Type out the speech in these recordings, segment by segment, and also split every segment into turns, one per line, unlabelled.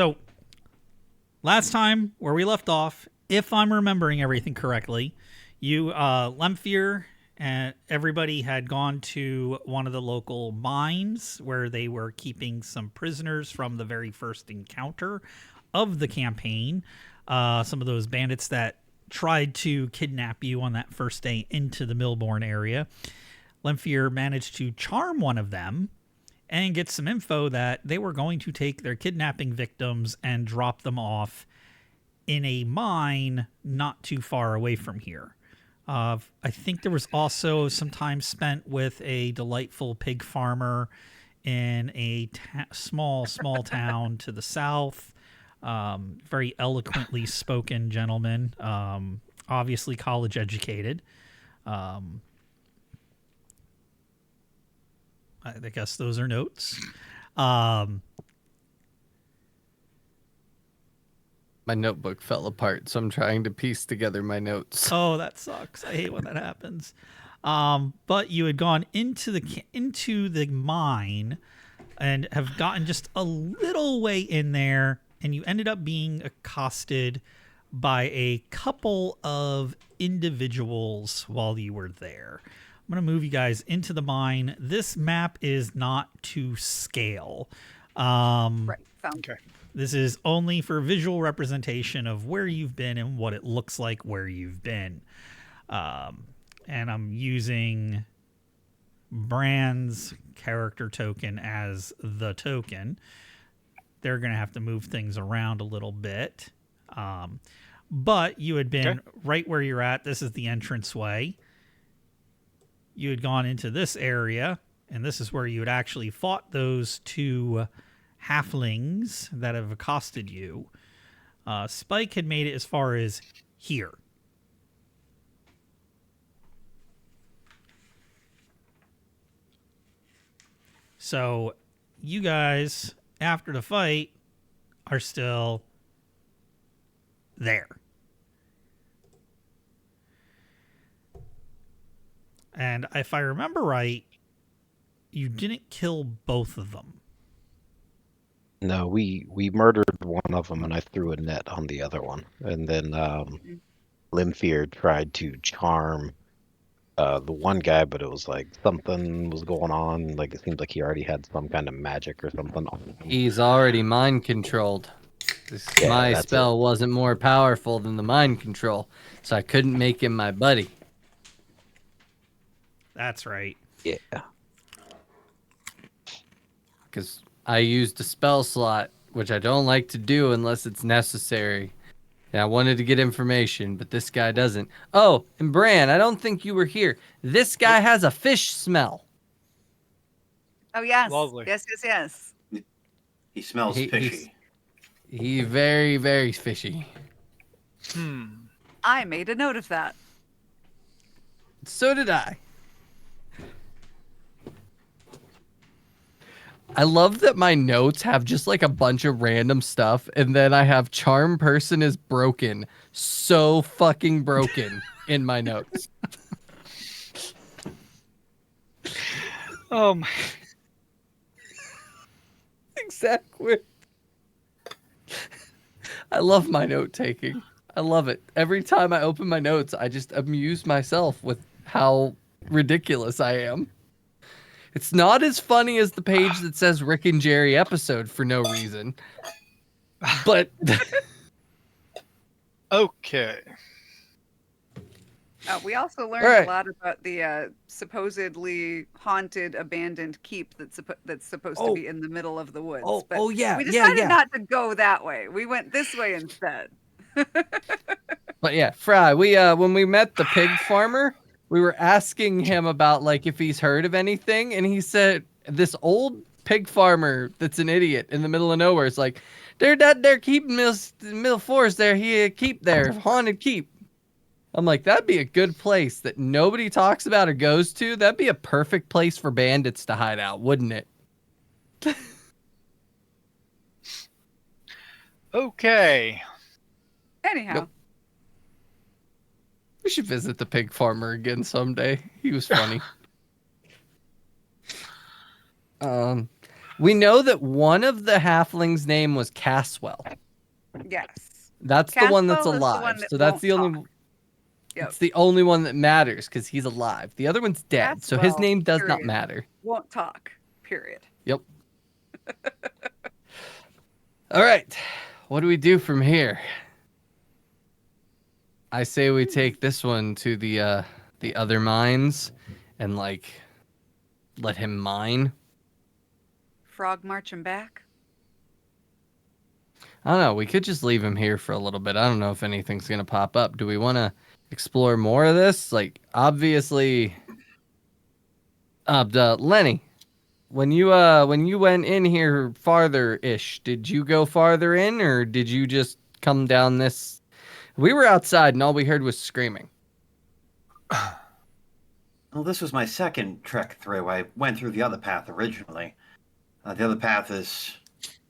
So, last time where we left off, if I'm remembering everything correctly, you, Lemfir and everybody had gone to one of the local mines where they were keeping some prisoners from the very first encounter of the campaign. Some of those bandits that tried to kidnap you on that first day into the Millborn area. Lemfir managed to charm one of them and get some info that they were going to take their kidnapping victims and drop them off in a mine not too far away from here. I think there was also some time spent with a delightful pig farmer in a small town to the south. Very eloquently spoken gentleman, obviously college educated. I guess those are notes.
My notebook fell apart, so I'm trying to piece together my notes.
Oh, that sucks. I hate when that happens. But you had gone into the mine and have gotten just a little way in there, and you ended up being accosted by a couple of individuals while you were there. I'm going to move you guys into the mine. This map is not to scale.
Right. Found.
Okay.
This is only for visual representation of where you've been and what it looks like where you've been. And I'm using Brand's character token as the token. They're going to have to move things around a little bit. But you had been right where you're at. This is the entranceway. You had gone into this area, and this is where you had actually fought those two halflings that have accosted you. Spike had made it as far as here. So you guys, after the fight, are still there. And if I remember right, you didn't kill both of them.
No, we murdered one of them, and I threw a net on the other one. And then Lemfir tried to charm the one guy, but it was like something was going on. Like it seemed like he already had some kind of magic or something on him.
He's already mind controlled. My spell wasn't more powerful than the mind control, so I couldn't make him my buddy.
That's right.
Yeah.
Because I used a spell slot, which I don't like to do unless it's necessary. And I wanted to get information, but this guy doesn't. Oh, and Bran, I don't think you were here. This guy has a fish smell.
Oh, yes.
Lovely.
Yes.
He smells fishy.
He's very, very fishy.
I made a note of that.
So did I. I love that my notes have just like a bunch of random stuff, and then I have charm person is broken. So fucking broken in my notes. Exactly. I love my note taking. I love it. Every time I open my notes, I just amuse myself with how ridiculous I am. It's not as funny as the page that says Rick and Jerry episode for no reason. But
Okay.
We also learned a lot about the supposedly haunted, abandoned keep that's supposed to be in the middle of the woods.
Yeah.
We decided not to go that way. We went this way instead.
But yeah, Fry, we when we met the pig farmer, we were asking him about like if he's heard of anything, and he said this old pig farmer that's an idiot in the middle of nowhere is like, they're keeping Mill Forest there. He keep there, haunted keep. I'm like, that'd be a good place that nobody talks about or goes to. That'd be a perfect place for bandits to hide out, wouldn't it?
Okay.
Anyhow.
Yep. We should visit the pig farmer again someday. He was funny. We know that one of the halflings' name was Caswell.
Yes.
That's the one that's
Caswell is the
alive.
one that
So that's
won't
the only.
talk. Yep.
It's the only one that matters because he's alive. The other one's dead, so his
Caswell,
name does not
period.
matter.
Won't talk. Period.
Yep. All right. What do we do from here? I say we take this one to the other mines and like let him mine.
Frog marching back.
I don't know. We could just leave him here for a little bit. I don't know if anything's gonna pop up. Do we want to explore more of this? Like, obviously, Lenny, when you went in here farther ish, did you go farther in or did you just come down this? We were outside and all we heard was screaming.
Well, this was my second trek through. I went through the other path originally. The other path is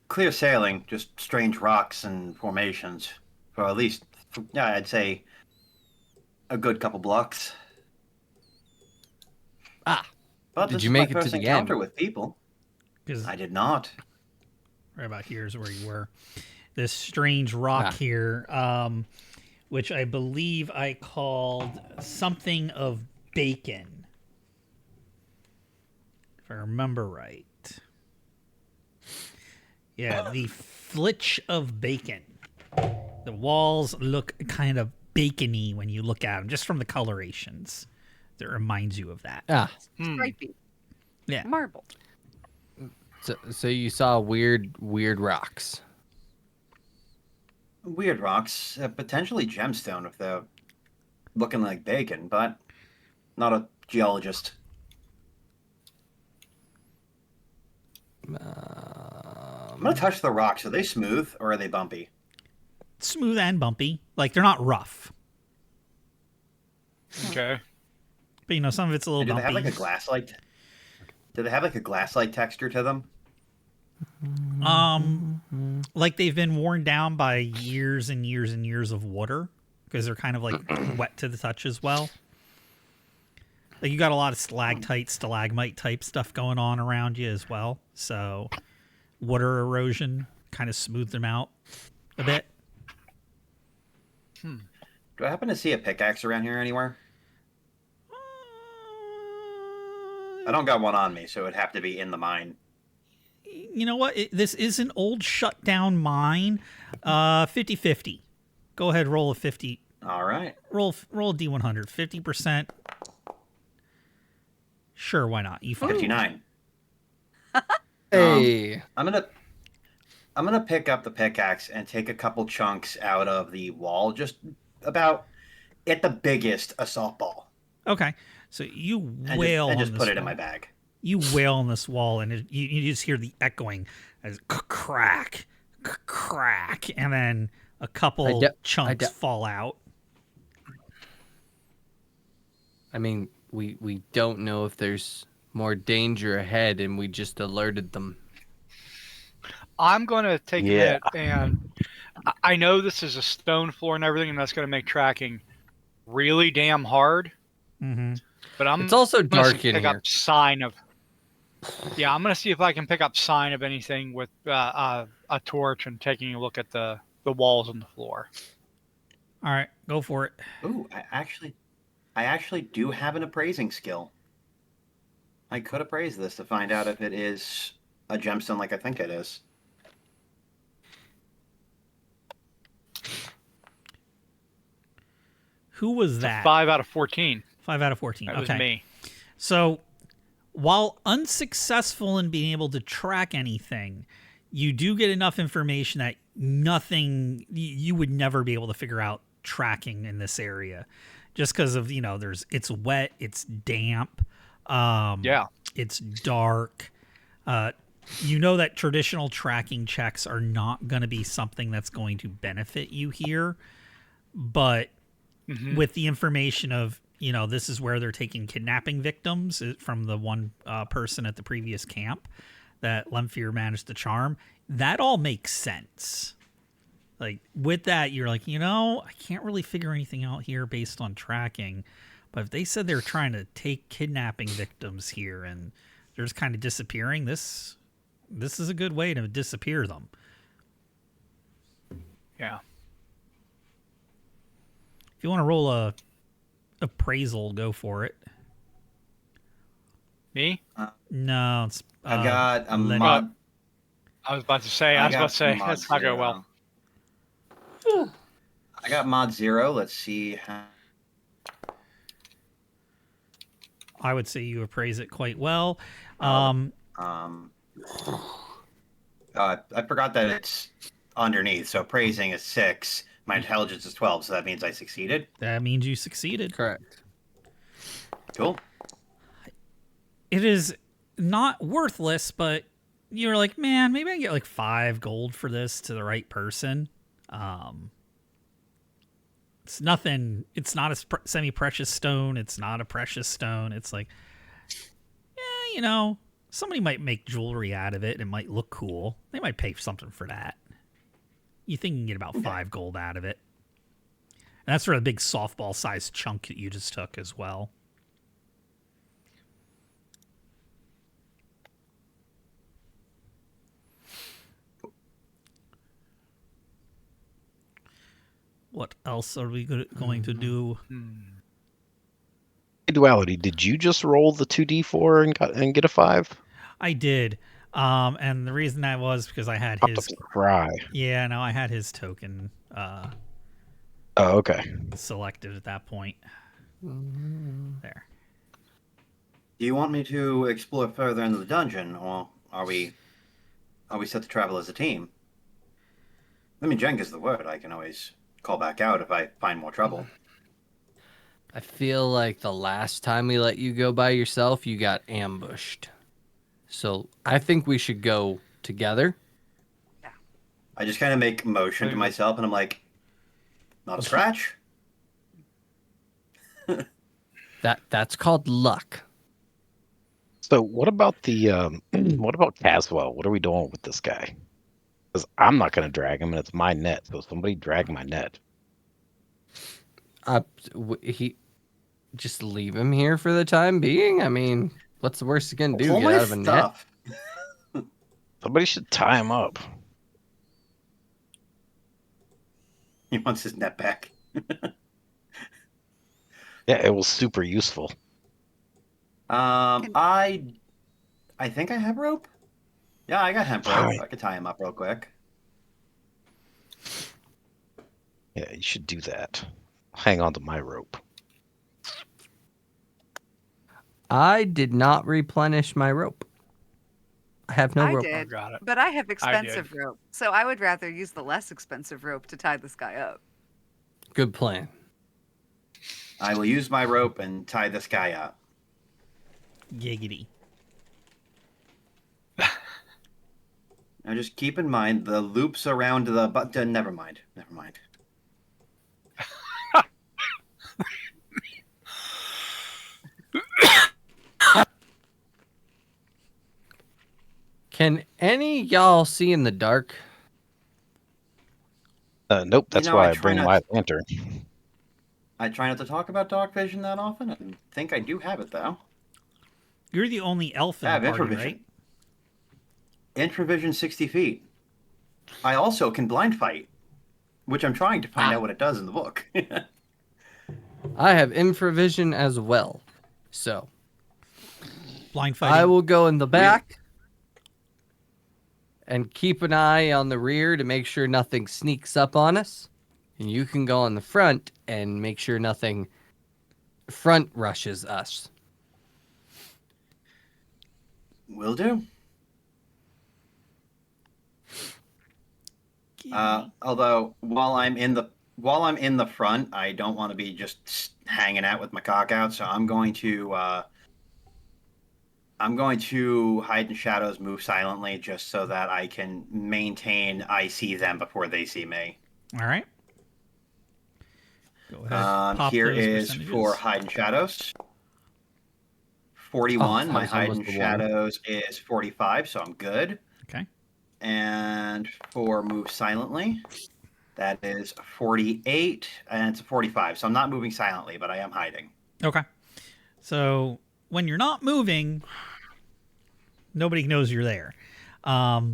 clear sailing, just strange rocks and formations. For at least, yeah, I'd say a good couple blocks.
Ah.
But
Did
this
you
is
make
my
it to
first
the
encounter
end?
with people.
Because
I did not.
right about here is where you were. This strange rock here, which I believe I called something of bacon, if I remember right. Yeah, the flitch of bacon. The walls look kind of bacony when you look at them, just from the colorations. That reminds you of that.
Ah.
Stripey.
Yeah.
Marble.
So you saw weird rocks.
Weird rocks, potentially gemstone if they're looking like bacon, but not a geologist. I'm gonna touch the rocks. Are they smooth or are they bumpy?
Smooth and bumpy. Like, they're not rough.
Okay.
But, you know, some of it's a little
And do they
bumpy.
have like a glass-like? Do they have like a glass-like texture to them?
Like they've been worn down by years and years and years of water, because they're kind of like wet to the touch as well. Like, you got a lot of stalactite, stalagmite type stuff going on around you as well. So water erosion kind of smoothed them out a bit.
Do I happen to see a pickaxe around here anywhere? I don't got one on me, so it'd have to be in the mine.
You know what? This is an old shut down mine. 50-50. Go ahead, roll a 50.
All right.
Roll a D100. 50%. Sure, why not? You find
59.
Hey.
I'm gonna pick up the pickaxe and take a couple chunks out of the wall, just about at the biggest a softball,
Okay, so you
and
wail
just,
on
just
this
put it in
wall.
my bag.
You wail on this wall, and you just hear the echoing as crack, crack, and then a couple chunks fall out.
I mean, we don't know if there's more danger ahead, and we just alerted them.
I'm going to take a minute, and I know this is a stone floor and everything, and that's going to make tracking really damn hard.
Mm-hmm.
But
It's also
gonna
dark in
pick
here.
up sign of. Yeah, I'm going to see if I can pick up sign of anything with a torch and taking a look at the walls and the floor.
All right, go for it.
Ooh, I actually do have an appraising skill. I could appraise this to find out if it is a gemstone like I think it is.
Who was
It's
that?
a 5 out of 14.
5 out of 14.
That
Okay.
was me.
So, while unsuccessful in being able to track anything, you do get enough information that nothing you would never be able to figure out tracking in this area, just because of it's wet, it's damp, it's dark. That traditional tracking checks are not going to be something that's going to benefit you here, but with the information of this is where they're taking kidnapping victims from the one person at the previous camp that Lemfir managed to charm. That all makes sense. Like, with that, you're like, I can't really figure anything out here based on tracking. But if they said they're trying to take kidnapping victims here and they're just kind of disappearing, this this is a good way to disappear them.
Yeah.
If you want to roll a appraisal, go for it.
Me?
No, it's
I got a
Lenny.
mod.
I was about to say. That's not going well.
I got mod 0. Let's see how.
I would say you appraise it quite well.
I forgot that it's underneath. So appraising is 6. My intelligence is 12, so that means I succeeded.
That means you succeeded.
Correct.
Cool.
It is not worthless, but you're like, man, maybe I can get like 5 gold for this to the right person. It's nothing. It's not a semi-precious stone. It's not a precious stone. It's like, yeah, you know, somebody might make jewelry out of it. It might look cool. They might pay something for that. You think you can get about 5 gold out of it. And that's sort of a big softball-sized chunk that you just took as well. What else are we going to do?
Duality, did you just roll the 2d4 and get a 5?
I did. And the reason that was because I had
About
his...
to cry.
Yeah, no, I had his token
Oh, okay.
selected at that point. There.
Do you want me to explore further into the dungeon, or are we set to travel as a team? I mean, Jenk is the word. I can always call back out if I find more trouble.
I feel like the last time we let you go by yourself, you got ambushed. So I think we should go together.
I just kind of make motion to myself, and I'm like, not a scratch.
That's called luck.
So what about the what about Caswell? What are we doing with this guy? Because I'm not going to drag him, and it's my net. So somebody drag my net.
He just leave him here for the time being. I mean, what's the worst he can do?
All
Get
my
out of a net?
stuff.
Somebody should tie him up.
He wants his net back.
Yeah, it was super useful.
I think I have rope. Yeah, I got hemp rope.
Fine.
I could tie him up real quick.
Yeah, you should do that. Hang on to my rope.
I did not replenish my rope. I have no
I
rope.
did,
got it.
but I have expensive rope, so I would rather use the less expensive rope to tie this guy up.
Good plan.
I will use my rope and tie this guy up.
Giggity.
Now just keep in mind the loops around the button. Never mind. Never mind.
Can any y'all see in the dark?
Nope, that's
know,
why
I
I
try
bring
not
my lantern.
I try not to talk about dark vision that often. I think I do have it though.
You're the only elf in
I
the
have
party,
infravision.
right?
Intravision 60 feet. I also can blind fight, which I'm trying to find out what it does in the book.
I have infravision as well. So
Blind fighting.
I will go in the back and keep an eye on the rear to make sure nothing sneaks up on us. And you can go on the front and make sure nothing front rushes us.
Will do. Although while I'm in the front, I don't want to be just hanging out with my cock out. So I'm going to hide in shadows, move silently, just so that I can maintain I see them before they see me.
All right. Go ahead. Pop
Here
those
is
percentages.
for hide in shadows. 41.
that
My
was
hide
almost
in
the one.
shadows is 45, so I'm good.
Okay.
And for move silently, that is 48, and it's a 45. So I'm not moving silently, but I am hiding.
Okay. So when you're not moving, nobody knows you're there. But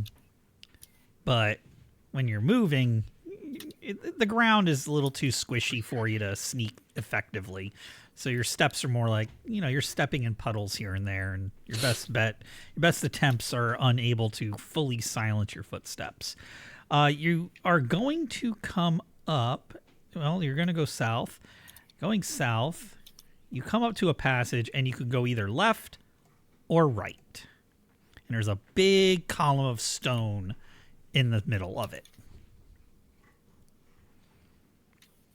when you're moving, the ground is a little too squishy for you to sneak effectively. So your steps are more like, you're stepping in puddles here and there, and your best attempts are unable to fully silence your footsteps. You are going to come up. Well, you're going to go south. Going south, you come up to a passage, and you could go either left or right. And there's a big column of stone in the middle of it.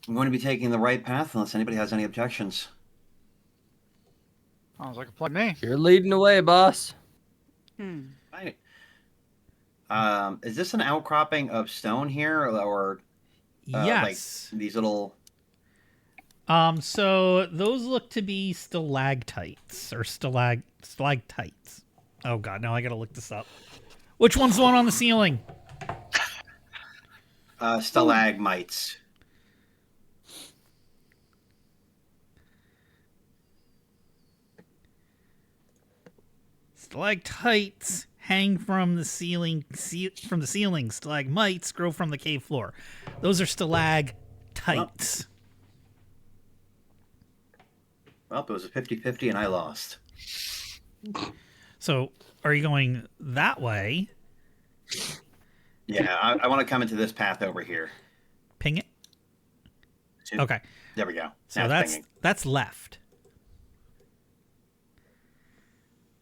I'm going to be taking the right path unless anybody has any objections.
Sounds like a plan to me.
You're leading the way, boss.
Right. Is this an outcropping of stone here, or
Yes.
like these little?
So those look to be stalactites or stalactites. Oh god, now I gotta look this up. Which one's the one on the ceiling?
Stalagmites.
Stalactites hang from the ceiling. Stalagmites grow from the cave floor. Those are stalactites.
Well, it was a 50-50 and I lost.
So, are you going that way?
Yeah, I want to come into this path over here.
Ping it. Okay.
There we go.
So
Now it's pinging.
that's left.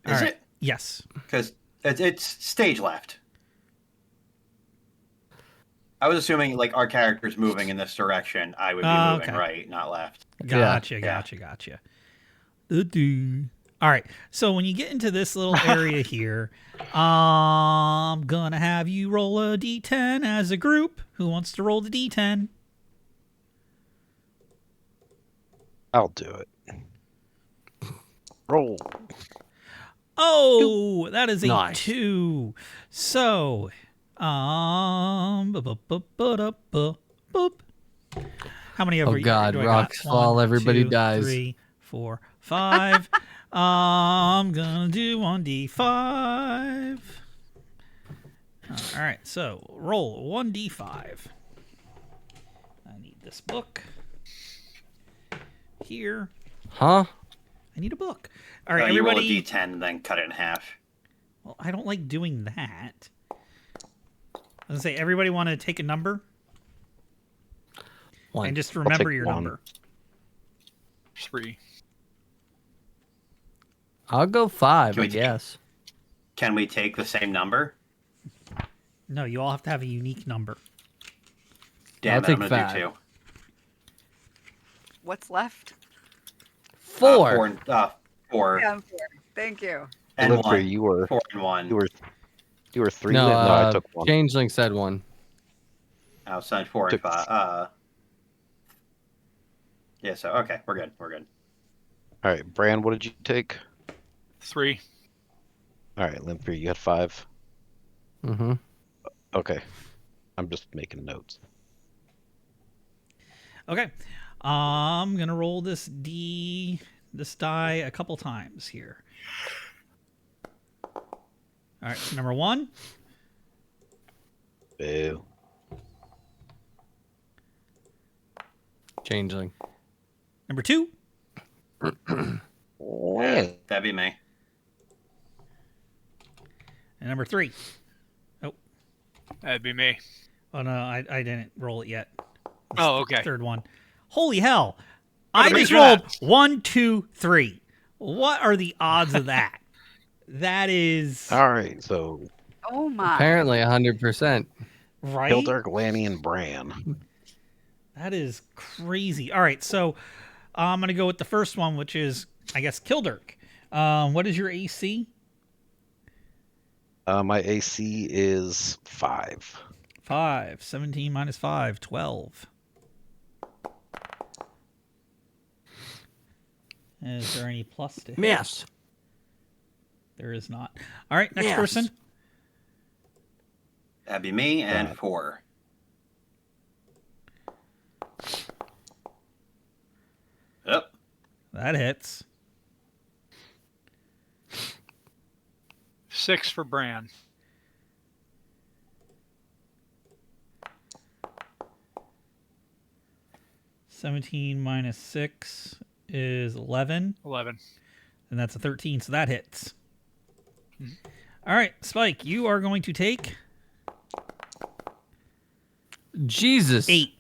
Is
All right.
it?
Yes.
Because it's stage left. I was assuming like our character's moving in this direction. I would be moving
okay.
right, not left.
Gotcha. All right. So when you get into this little area here, I'm gonna have you roll a d10 as a group. Who wants to roll the d10?
I'll do it. Roll.
Oh, that is a
Nice.
2. So, How many of
Oh
you?
god,
do I
rocks
got?
fall,
1,
everybody
2,
dies.
3, 4, 5. I'm gonna do 1d5. All right, so roll 1d5. I need this book here.
Huh?
I need a book. All right,
You roll a
everybody.
d10 and then cut it in half.
Well, I don't like doing that. I was gonna say, everybody want to take a number?
One.
And just remember
take
your
one.
number.
3.
I'll go 5,
Can
I
we take-
guess.
Can we take the same number?
No, you all have to have a unique number.
Damn
I'll
it,
take
I'm gonna
5.
do 2.
What's left?
4.
4 and 4
Yeah, I'm 4. Thank you.
and
Olivia,
1.
you were
4 and 1.
you were 3.
No,
I took 1.
Changeling said 1.
Oh, so 4 and
Took-
5. Yeah. So okay, we're good. We're good.
All right, Bran, what did you take?
3.
All right, Limpher, you had 5.
Mm-hmm.
Okay, I'm just making notes.
Okay. I'm gonna roll this die a couple times here. All right, so number 1.
Boo.
Changeling.
Number 2.
Yeah, that'd be me.
And number 3.
That'd be me.
Oh no, I didn't roll it yet.
Oh, okay.
Third one. Holy hell!
How
I
did we
just
do
rolled
that?
1, 2, 3. What are the odds of that? That is
All right, so
Oh my.
Apparently 100%.
right.
Hildark, Lanny, and Bran.
That is crazy. All right, so I'm gonna go with the first one, which is, I guess, Kildirk. What is your AC?
My AC is 5.
5. 17 minus 5, 12. Is there any plus to hit?
Yes.
There is not. All right, next
Yes.
person.
That'd be me and
Right.
4. Yep.
That hits.
6 for Bran.
17 minus 6 is 11.
11.
And that's a 13, so that hits. All right, Spike, you are going to take
Jesus.
8.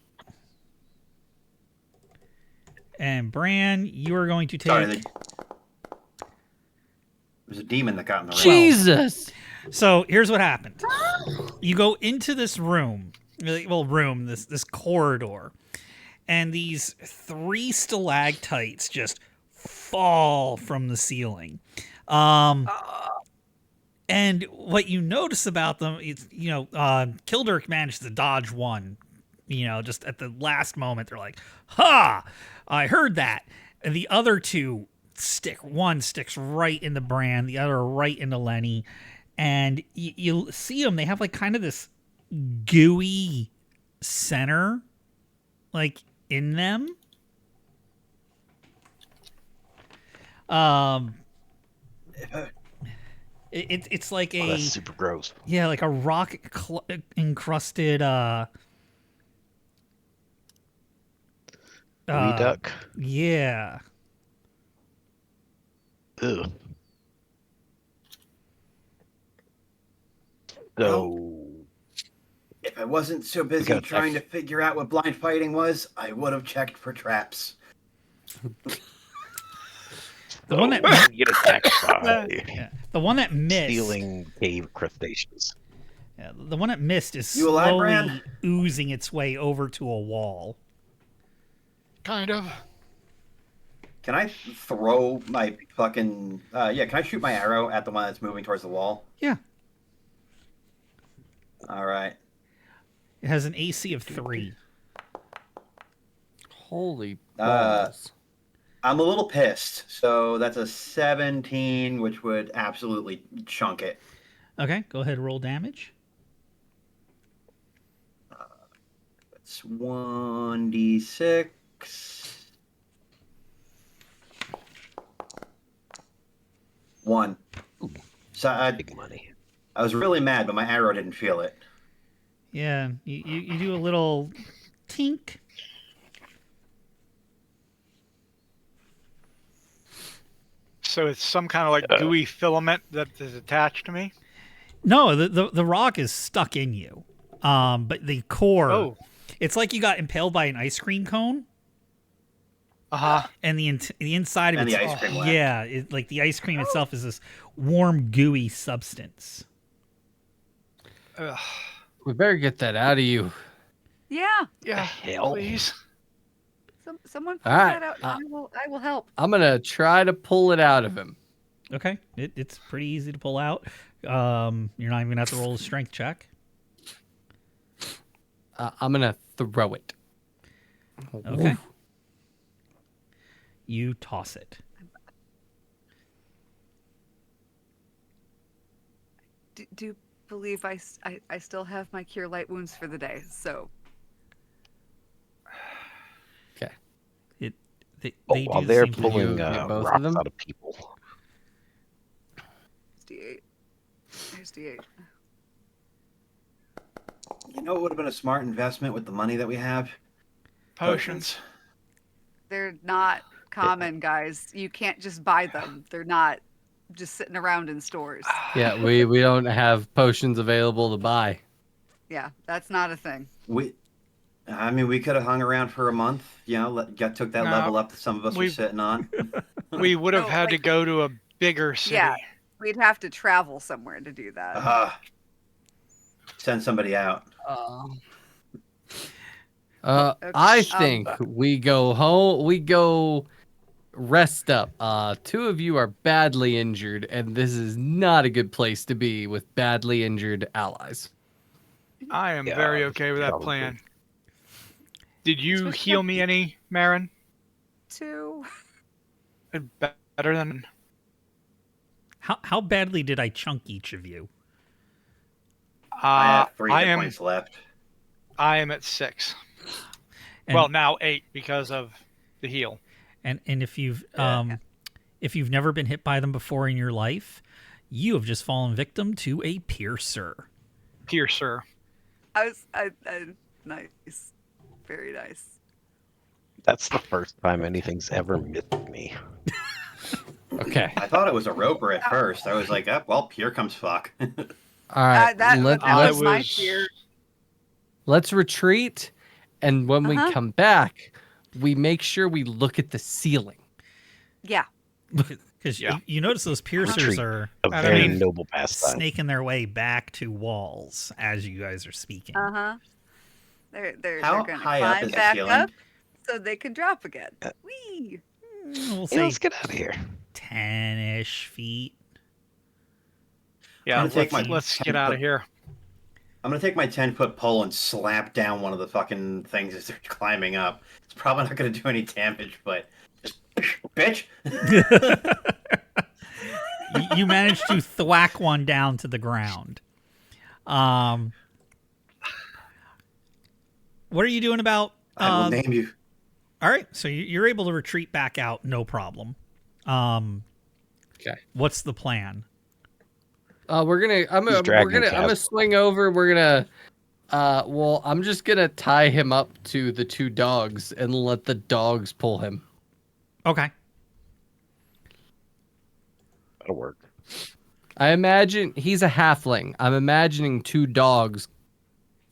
And Bran, you are going to take...
Sorry, there was a demon that got in the ring.
Jesus.
So here's what happened. You go into this room, this corridor, and these 3 stalactites just fall from the ceiling. And what you notice about them is, Kildirk managed to dodge one. Just at the last moment, they're like, "Ha! I heard that." And the other 2 one sticks right into Bran, the other right into Lenny. And you see them, they have like kind of this gooey center, like in them. It's like a
that's super gross.
Yeah, like a rock encrusted
Reduck.
Yeah.
Ugh. So
If I wasn't so busy
gotta
trying to
check.
figure out what blind fighting was, I would have checked for traps.
The one that
you get attacked by
the one that missed.
stealing cave crustaceans.
Yeah, the one that missed is
You alive,
slowly
Bran?
oozing its way over to a wall.
Kind of.
Can I throw my fucking... can I shoot my arrow at the one that's moving towards the wall?
Yeah.
All right.
It has an AC of 3.
Holy balls.
I'm a little pissed. So that's a 17, which would absolutely chunk it.
Okay, go ahead and roll damage.
It's 1d6. 1. So
Big money.
I was really mad, but my arrow didn't feel it.
Yeah, you do a little tink.
So it's some kind of like gooey filament that is attached to me.
No, the rock is stuck in you. But the core, it's like you got impaled by an ice cream cone. And the inside of
And
it,
the ice cream left.
yeah, like the ice cream itself is this warm, gooey substance.
We better get that out of you.
Yeah.
Yeah.
hell?
Please.
Someone pull
All right,
that out. I will help.
I'm going to try to pull it out of him.
Okay, it's pretty easy to pull out. You're not even gonna have to roll a strength check.
I'm going to throw it.
Okay. You toss it.
Do believe I still have my cure light wounds for the day. So
Okay.
They
While
do the
they're
same thing.
pulling
get both of
rocks
them?
out of people.
it's D8. There's D8.
You know what would have been a smart investment with the money that we have?
Potions.
They're not common, guys. You can't just buy them. They're not just sitting around in stores.
Yeah, we don't have potions available to buy.
Yeah, that's not a thing.
We could have hung around for a month. Took that
No,
level up that some of us were
we-
sitting on.
We would have
No,
had to
like-
go to a bigger city.
Yeah. We'd have to travel somewhere to do that.
Send somebody out.
I think we go home. We go rest up. 2 of you are badly injured, and this is not a good place to be with badly injured allies.
I am
Yeah,
very okay with that
probably.
plan. Did you
Especially
heal me any, Marin?
2.
Better than...
How badly did I chunk each of you?
I have 3
I
hit
am
points left.
I am at 6.
And-
Well, now 8 because of the heal.
And if you've never been hit by them before in your life, you have just fallen victim to a piercer.
Piercer.
I nice. Very nice.
That's the first time anything's ever missed me.
Okay.
I thought it was a roper at first. I was like, oh, well, here comes fuck.
All right.
That
let's
was my fear.
let's retreat, and when we come back, we make sure we look at the ceiling.
Yeah.
Because you notice those piercers
Retreat.
are
A very noble pastime.
snaking their way back to walls as you guys are speaking.
They're
How
going to
high up
climb
is the
back
ceiling?
up so they can drop again. Whee!
We'll
Hey,
say
let's get out of here.
10-ish feet.
Yeah,
I'm gonna take
let's
my
get out of here.
I'm gonna take my 10-foot pole and slap down one of the fucking things as they're climbing up. It's probably not gonna do any damage, but just bitch.
You managed to thwack one down to the ground. What are you doing about?
I will name you.
All right, so you're able to retreat back out, no problem.
Okay.
What's the plan?
I'm gonna swing over. We're gonna, I'm just gonna tie him up to the two dogs and let the dogs pull him.
Okay.
That'll work.
I imagine he's a halfling. I'm imagining two dogs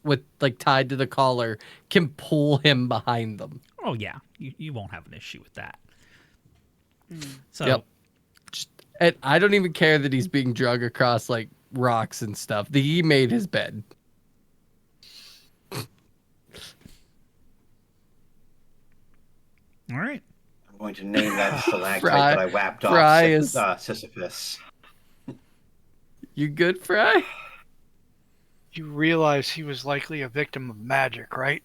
with like tied to the collar can pull him behind them.
Oh yeah, you won't have an issue with that. So
Yep. And I don't even care that he's being drug across like rocks and stuff. He made his bed.
all right.
I'm going to name that stalactite
Fry-
that I whapped
Fry
off
is-
Sisyphus.
You good, Fry?
You realize he was likely a victim of magic, right?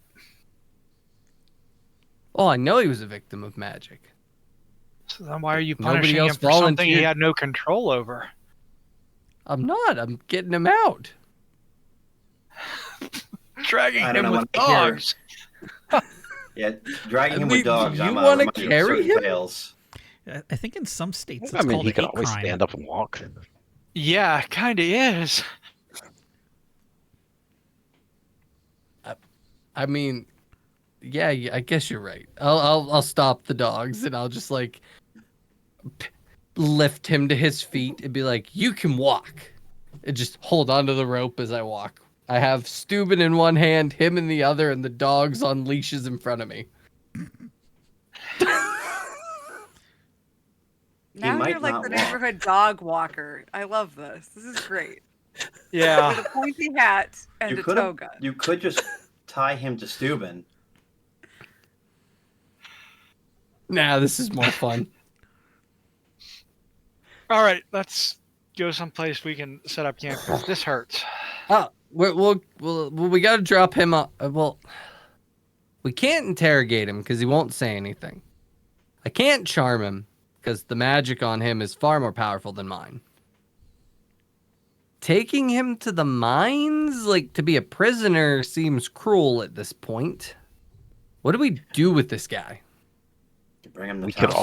Oh, I know he was a victim of magic.
So then why are you
Nobody
punishing him
else
for something he
volunteered.
had no control over?
I'm not. I'm getting him out.
Dragging
I don't
him
know
with
what I hear.
dogs.
Yeah, dragging him
I mean,
with dogs.
you
I'm
wanna
reminded of
carry
certain
him?
tales.
I think in some states it's
I mean,
called
he
a
can
hate
always
crime.
stand up and walk.
Yeah, kind of is.
I mean, yeah, I guess you're right. I'll stop the dogs and I'll just like lift him to his feet and be like, "You can walk," and just hold onto the rope as I walk. I have Steuben in one hand, him in the other, and the dogs on leashes in front of me.
Now
might
you're like
not
the
walk.
neighborhood dog walker. I love this. This is great. With
Yeah.
a pointy hat and
You
a
could
toga.
you could just tie him to Steuben.
Nah, this is more fun.
All right, let's go someplace we can set up camp. 'Cause this hurts.
We got to drop him up. We can't interrogate him because he won't say anything. I can't charm him because the magic on him is far more powerful than mine. Taking him to the mines, like to be a prisoner, seems cruel at this point. What do we do with this guy?
Bring him to
We
town.
could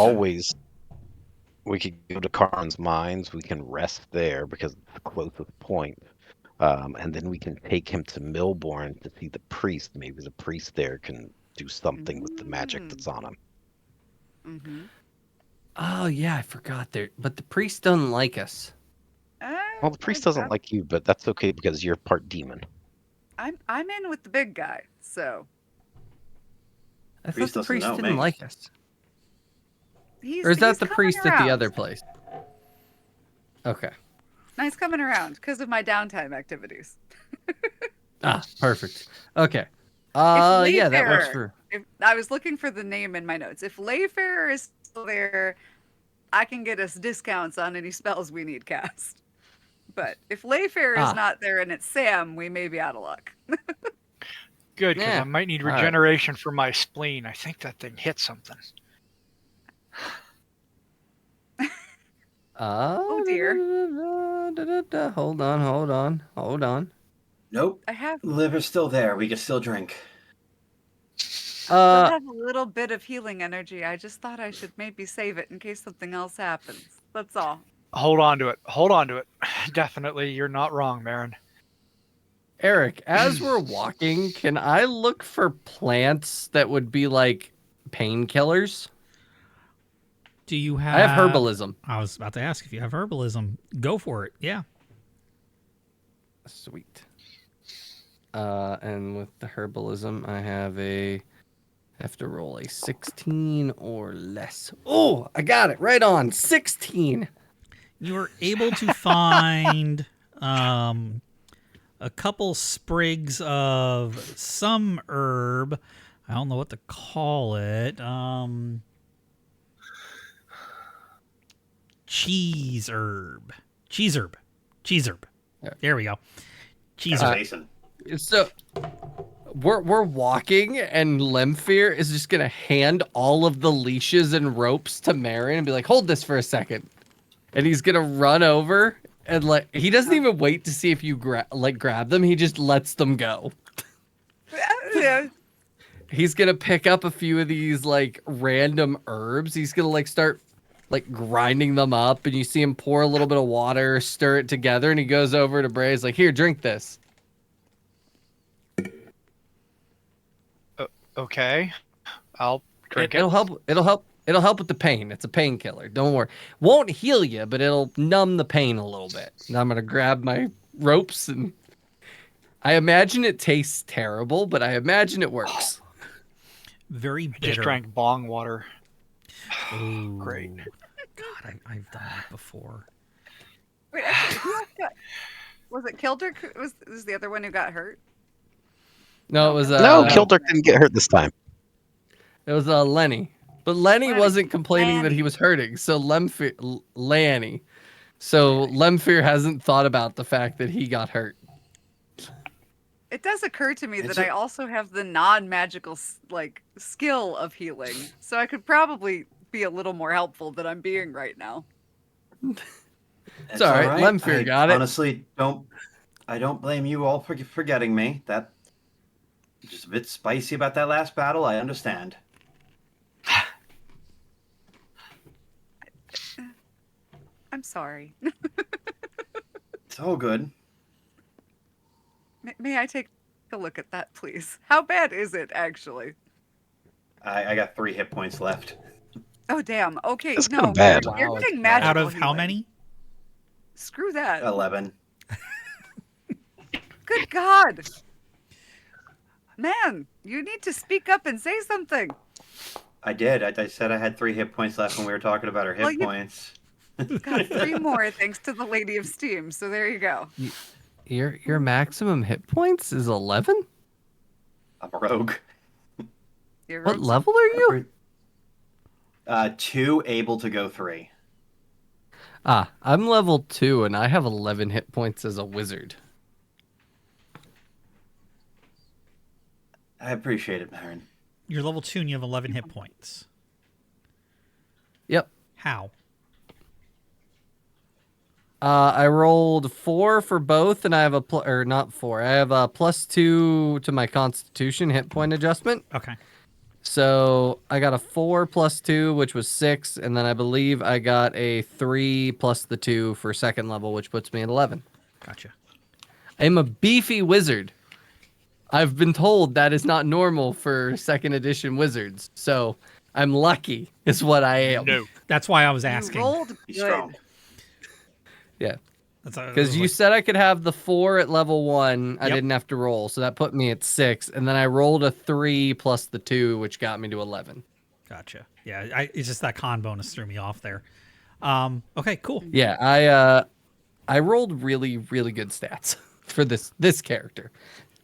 go to Karn's mines. We can rest there because it's the closest point. And then we can take him to Millbourne to see the priest. Maybe the priest there can do something with the magic that's on him.
Mm-hmm.
Oh yeah, I forgot there. But the priest doesn't like us.
Well, the priest doesn't like you, but that's okay because you're part demon.
I'm in with the big guy, so
I
Priest
thought the
doesn't
priest
know
didn't
me.
like us.
he's
Or is that
he's
the
coming
priest at the
around.
other place? Okay.
Nice coming around because of my downtime activities.
Ah, perfect. Okay.
If
Yeah, that works
Layfarer-
for.
If I was looking for the name in my notes, if Layfarer is still there, I can get us discounts on any spells we need cast. But if Layfarer is
Ah.
not there and it's Sam, we may be out of luck.
Good, because
Yeah.
I might need
All right.
regeneration for my spleen. I think that thing hit something.
Oh, dear.
Hold on.
Nope.
I have
Liver's still there. We can still drink.
I have a little bit of healing energy. I just thought I should maybe save it in case something else happens. That's all.
Hold on to it. Hold on to it. Definitely, you're not wrong, Marin.
Eric, as we're walking, can I look for plants that would be like painkillers.
Do you have?
I have herbalism.
I was about to ask if you have herbalism. Go for it. Yeah.
Sweet. And with the herbalism, I have to roll a 16 or less. Oh, I got it right on 16.
You were able to find a couple sprigs of some herb. I don't know what to call it. Cheese herb.
Yeah.
There we go. Cheese
That's
herb.
Mason.
So we're walking, and Lemfir is just gonna hand all of the leashes and ropes to Marin and be like, "Hold this for a second." And he's gonna run over and he doesn't even wait to see if you grab them. He just lets them go.
Yeah.
He's gonna pick up a few of these like random herbs. He's gonna start grinding them up, and you see him pour a little bit of water, stir it together, and he goes over to Bray. He's like, "Here, drink this."
Okay, I'll drink
It'll help. It'll help with the pain. It's a painkiller. Don't worry. Won't heal you, but it'll numb the pain a little bit. Now I'm gonna grab my ropes, and I imagine it tastes terrible, but I imagine it works.
Very
I just
bitter.
drank bong water.
Ooh.
Great.
God, I've done that before.
Wait, actually, who else was it Kildrick? Was the other one who got hurt?
No, it was
No, Kildrick didn't get hurt this time.
It was Lenny, but Lenny
Lenny.
wasn't complaining that he was hurting. So Lanny. So Lemfir hasn't thought about the fact that he got hurt.
It does occur to me
It's
that I also have the non-magical skill of healing, so I could probably be a little more helpful than I'm being right now.
It's all right. Lemfir got it.
Honestly, I don't blame you all for forgetting me. That just a bit spicy about that last battle. I understand.
I'm sorry.
It's all good.
May I take a look at that, please? How bad is it, actually?
I got 3 hit points left.
Oh, damn. Okay,
That's
no,
kinda bad.
You're
Wow,
getting
it's
magical
Out of how
healing.
many?
Screw that.
11.
Good God. Man, you need to speak up and say something.
I did. I said I had 3 hit points left when we were talking about our hit
Well, you-
points.
Got 3 more thanks to the Lady of Steam, so there you go.
Your maximum hit points is 11?
I'm a rogue.
You're
What
right.
level are you?
2, able to go 3.
I'm level 2 and I have 11 hit points as a wizard.
I appreciate it, Marin.
You're level 2 and you have 11 hit points.
Yep.
How?
I rolled 4 for both, and I have not 4. I have a +2 to my Constitution hit point adjustment.
Okay.
So I got a 4 + 2, which was 6, and then I believe I got a 3 + the 2 for second level, which puts me at 11.
Gotcha.
I'm a beefy wizard. I've been told that is not normal for second edition wizards, so I'm lucky, is what I am.
No.
That's why I was
You
asking.
rolled
He's
good.
strong.
Yeah.
Because
Because you said I could have the 4 at level 1. I
Yep.
didn't have to roll, so that put me at 6. And then I rolled a 3 + the 2, which got me to 11.
Gotcha. Yeah, it's just that con bonus threw me off there. Okay, cool.
Yeah, I rolled really, really good stats for this character.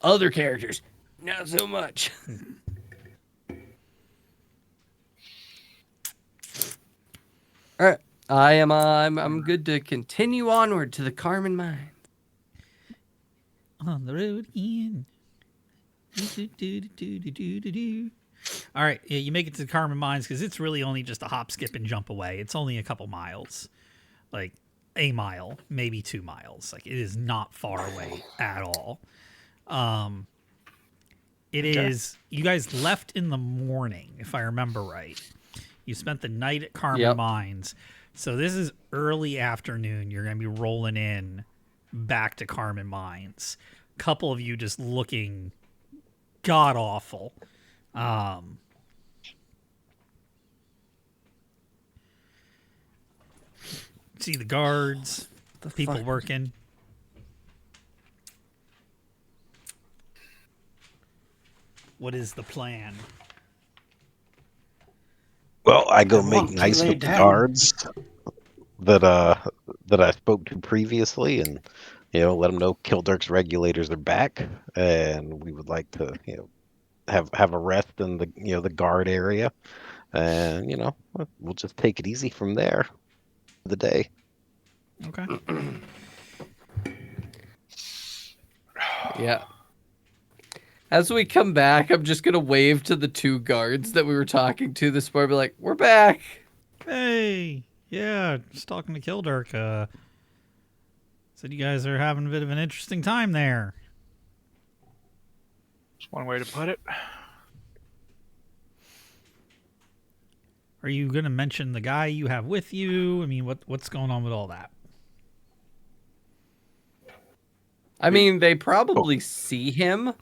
Other characters, not so much. All right, I'm good to continue onward to the Carmen Mine.
On the road again. Do-do-do-do-do-do-do-do. All right, yeah, you make it to the Carmen Mines because it's really only just a hop, skip, and jump away. It's only a couple miles, like a mile, maybe 2 miles. Like it is not far away at all. It is. You guys left in the morning, if I remember right. You spent the night at Carmen
Yep.
Mines, so this is early afternoon. You're going to be rolling in back to Carmen Mines. Couple of you just looking god awful. see the guards, the people working. What is the plan?
Well, I go
Everyone,
make
keep
nice
laid
with the
down.
guards that I spoke to previously, and let them know Kildirk's regulators are back, and we would like to have a rest in the guard area, and we'll just take it easy from there for the day.
Okay.
Yeah. As we come back, I'm just gonna wave to the 2 guards that we were talking to this morning. Be like, "We're back."
Hey, yeah, just talking to Kildark. Said you guys are having a bit of an interesting time there.
That's one way to put it.
Are you going to mention the guy you have with you? I mean, what's going on with all that?
I mean, they probably see him.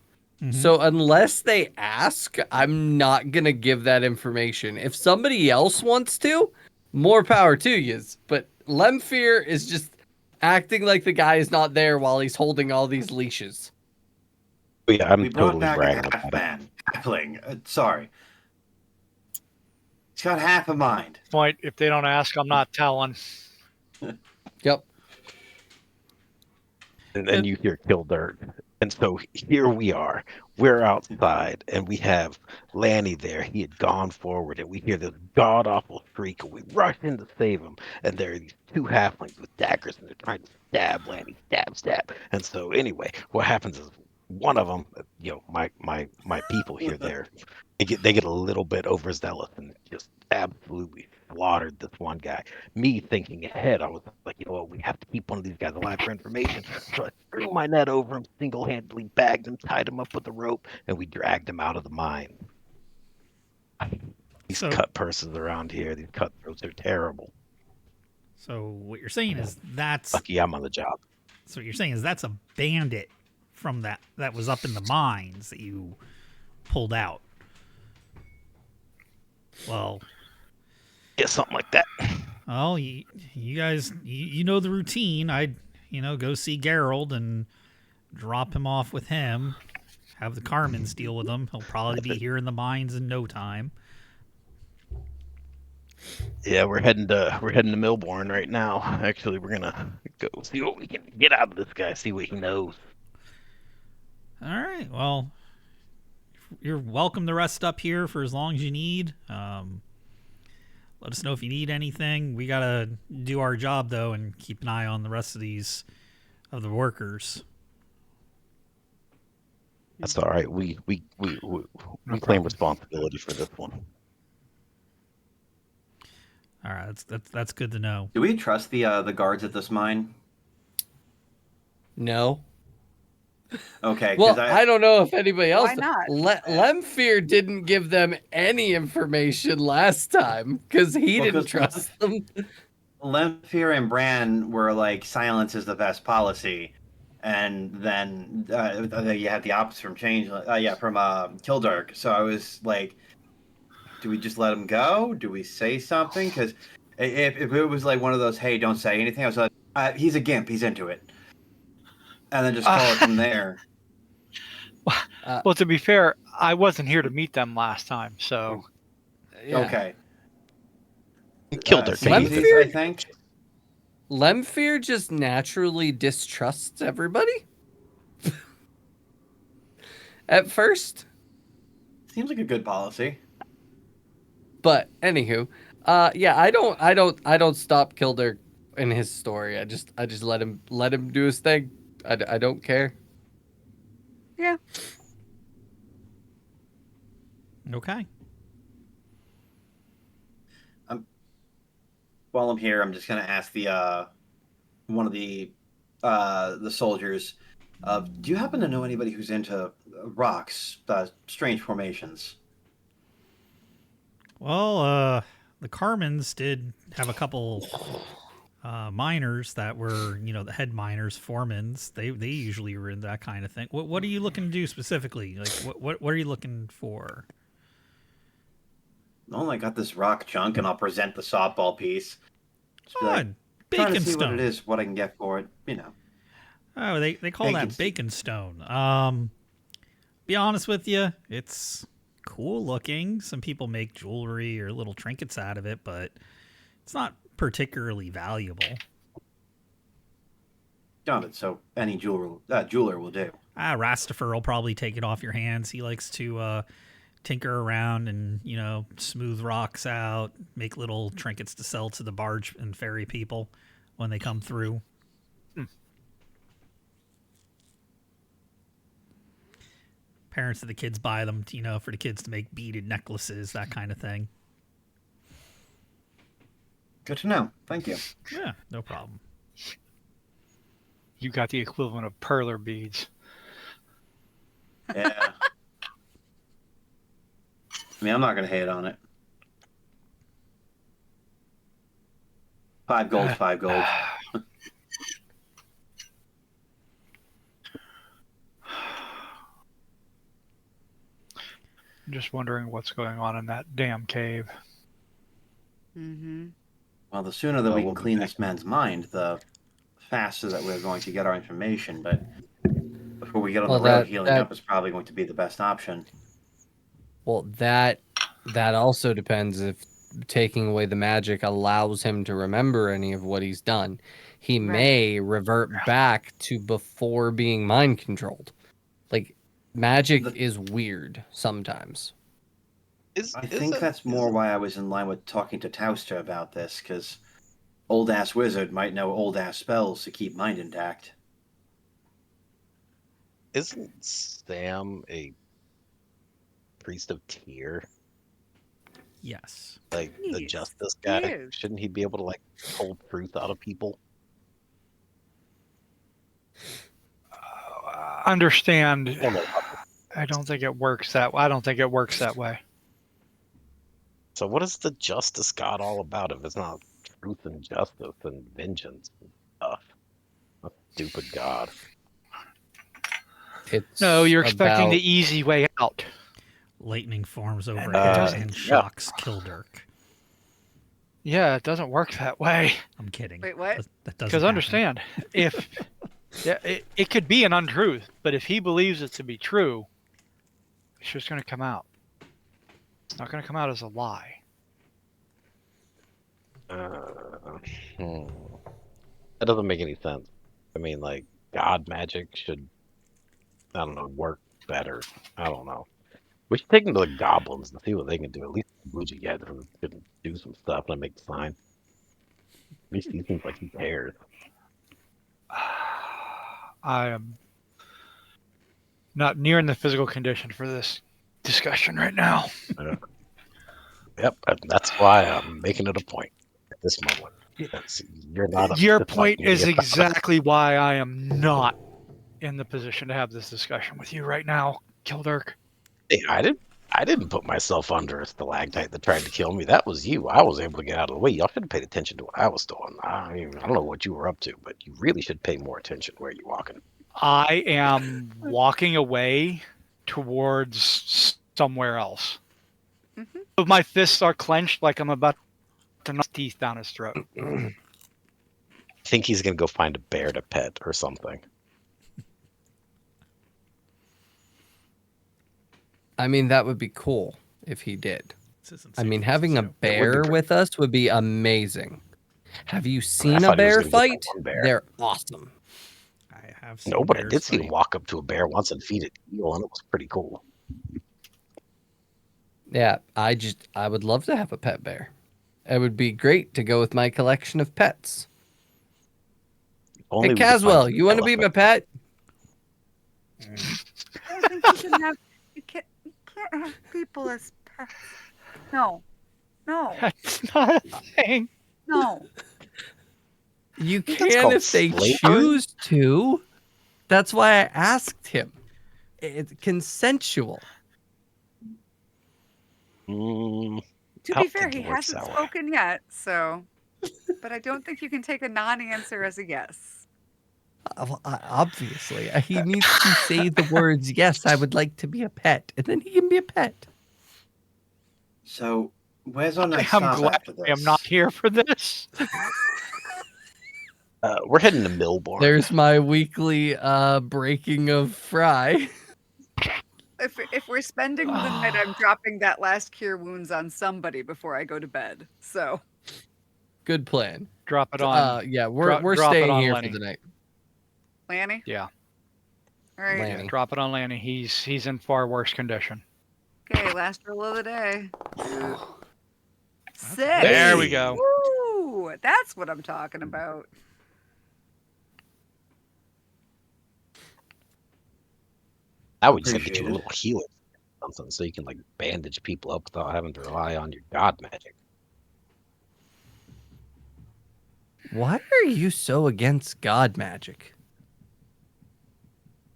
Mhm.
So unless they ask, I'm not gonna give that information. If somebody else wants to, more power to yous. But Lemfear is just acting like the guy is not there while he's holding all these leashes.
But yeah, I'm
We brought
totally
back
bragging
a
about it.
half-man. Halfling. Sorry. He's got half a mind.
Point. If they don't ask, I'm not telling.
Yep.
And then you hear Kildirk. And so here we are. We're outside, and we have Lanny there. He had gone forward, and we hear this god-awful shriek, and we rush in to save him. And there are these 2 halflings with daggers, and they're trying to stab Lanny, stab. And so anyway, what happens is one of them, my people here, they get a little bit overzealous and just absolutely slaughtered this one guy. Me thinking ahead, I was like, we have to keep one of these guys alive for information. So I threw my net over him, single-handedly bagged him, tied him up with a rope, and we dragged him out of the mine. These
So-
cut persons around here, these cutthroats, are terrible.
So what you're saying is that's
Lucky I'm on the job.
so what you're saying is that's a bandit from that was up in the mines that you pulled out. Well,
Yeah, something like that.
well, you guys, you know the routine. I'd, go see Gerald and drop him off with him. Have the Carmens deal with him. He'll probably be here in the mines in no time.
Yeah, we're heading to Millbourne right now. Actually, we're gonna go see what we can get out of this guy. See what he knows.
All right. Well, you're welcome to rest up here for as long as you need. Let us know if you need anything. We gotta do our job though, and keep an eye on the rest of the workers.
That's all right. We claim responsibility for this one.
All right. That's good to know.
Do we trust the guards at this mine?
No.
Okay.
Well,
'cause
I don't know if anybody else.
Why not?
Lemfear didn't give them any information last time because he
Well,
didn't
'cause
trust them.
Lemfear and Bran were like, silence is the best policy. And then you had the opposite from from Kildark. So I was like, do we just let him go? Do we say something? Because if it was like one of those, hey, don't say anything, I was like, he's a gimp, he's into it. And then just call it from there.
Well, to be fair, I wasn't here to meet them last time, so
Yeah.
Okay.
Kildirk.
Samheiss, I think.
Lemfear just naturally distrusts everybody. At first.
Seems like a good policy.
But anywho, yeah, I don't stop Kildirk in his story. I just let him do his thing. I don't care.
Yeah.
Okay.
While I'm here, I'm just gonna ask the one of the soldiers. Do you happen to know anybody who's into rocks, strange formations?
Well, the Carmens did have a couple miners that were, the head miners, foremans. They usually were in that kind of thing. What are you looking to do specifically? Like, what are you looking for?
Oh, I got this rock chunk, and I'll present the softball piece. Just be like, trying to
Bacon
see what it
stone.
is, what I can get for it.
Oh, they call that
Bacon
bacon stone. Be honest with you, it's cool looking. Some people make jewelry or little trinkets out of it, but it's not particularly valuable.
Got it. So any jeweler will do.
Rastifer will probably take it off your hands. He likes to tinker around and, smooth rocks out, make little trinkets to sell to the barge and ferry people when they come through. Parents of the kids buy them, for the kids to make beaded necklaces, that kind of thing.
Good to know. Thank you.
Yeah, no problem.
You got the equivalent of perler beads.
Yeah. I'm not going to hate on it. 5 gold, 5 gold.
I'm just wondering what's going on in that damn cave.
Mm-hmm.
Well, the sooner that we
we'll
can
be
clean
back.
this man's mind, the faster that we're going to get our information. But before we get on
Well,
the road,
that-
healing
that-
up is probably going to be the best option.
Well, that also depends if taking away the magic allows him to remember any of what he's done. He may revert back to before being mind controlled. Like, magic is weird sometimes.
I think that's more why I was in line with talking to Tauster about this, because old-ass wizard might know old-ass spells to keep mind intact.
Isn't Sam a priest of Tyr?
Yes.
Like the
Yes,
justice
he
guy?
is.
Shouldn't he be able to pull truth out of people?
Understand.
I don't know.
I don't think it works that way. I don't think it works that way.
So what is the justice god all about if it's not truth and justice and vengeance and stuff? A stupid god.
It's
No, you're expecting
about-
the easy way out.
Lightning forms overhead
doesn't-
and
yeah.
shocks Kildirk.
Yeah, it doesn't work that way.
I'm kidding.
Wait, what?
That doesn't
Because
happen.
understand, if it could be an untruth, but if he believes it to be true, it's just going to come out. It's not going to come out as a lie.
That doesn't make any sense. I mean, god magic should, I don't know, work better. I don't know. We should take them to the goblins and see what they can do. At least Bougie guy can do some stuff and make the sign. At least he seems like he cares.
I am not near in the physical condition for this discussion right now.
Yep, that's why I'm making it a point at this moment. You're not.
Your
upset
point
with me
is
about it.
exactly why I am not in the position to have this discussion with you right now, Kildirk.
Hey, I didn't put myself under a stalactite that tried to kill me. That was you. I was able to get out of the way. Y'all should have paid attention to what I was doing. I don't know what you were up to, but you really should pay more attention where you're walking.
I am walking away towards somewhere else.
Mm-hmm.
My fists are clenched like I'm about to knock teeth down his throat.
I think he's gonna go find a bear to pet or something.
I mean, that would be cool if he did.
This isn't
I mean,
San
having a
Francisco.
bear
pretty-
with us would be amazing. Have you
I
seen a
thought he was
bear
gonna get that
fight?
one bear.
They're awesome.
I have seen
No, but I
bears
did see him
fight.
walk up to a bear once and feed it eel, and it was pretty cool.
Yeah, I would love to have a pet bear. It would be great to go with my collection of pets.
Only
Hey,
we could find
Caswell,
an
you want to be my
elephant.
pet?
I don't think you can have. You can't have people as pets. No.
That's not a thing.
No.
You
That's
can
called
if they
slavery.
choose to. That's why I asked him. It's consensual.
To
Mm, I
To be
don't
fair,
think
he
it works
hasn't
that way.
spoken yet, so. But I don't think you can take a non-answer as a yes.
Obviously, he needs to say the words, yes, I would like to be a pet. And then he can be a pet.
So, where's our next
I'm
stop
glad
after this?
I am not here for this.
We're heading to Millborn.
There's my weekly breaking of Fry.
If we're spending the night, I'm dropping that last cure wounds on somebody before I go to bed. So
Good plan.
Drop it on.
Yeah, we're
drop it
staying
on
here
Lenny.
for the night.
Lanny,
Yeah.
all right.
Lanny.
Yeah, drop it on Lanny. He's in far worse condition.
Okay, last roll of the day. 6.
There we go.
Woo! That's what I'm talking about.
I would just get you a
Appreciate it.
little healer, something, so you can like bandage people up without having to rely on your god magic.
Why are you so against god magic?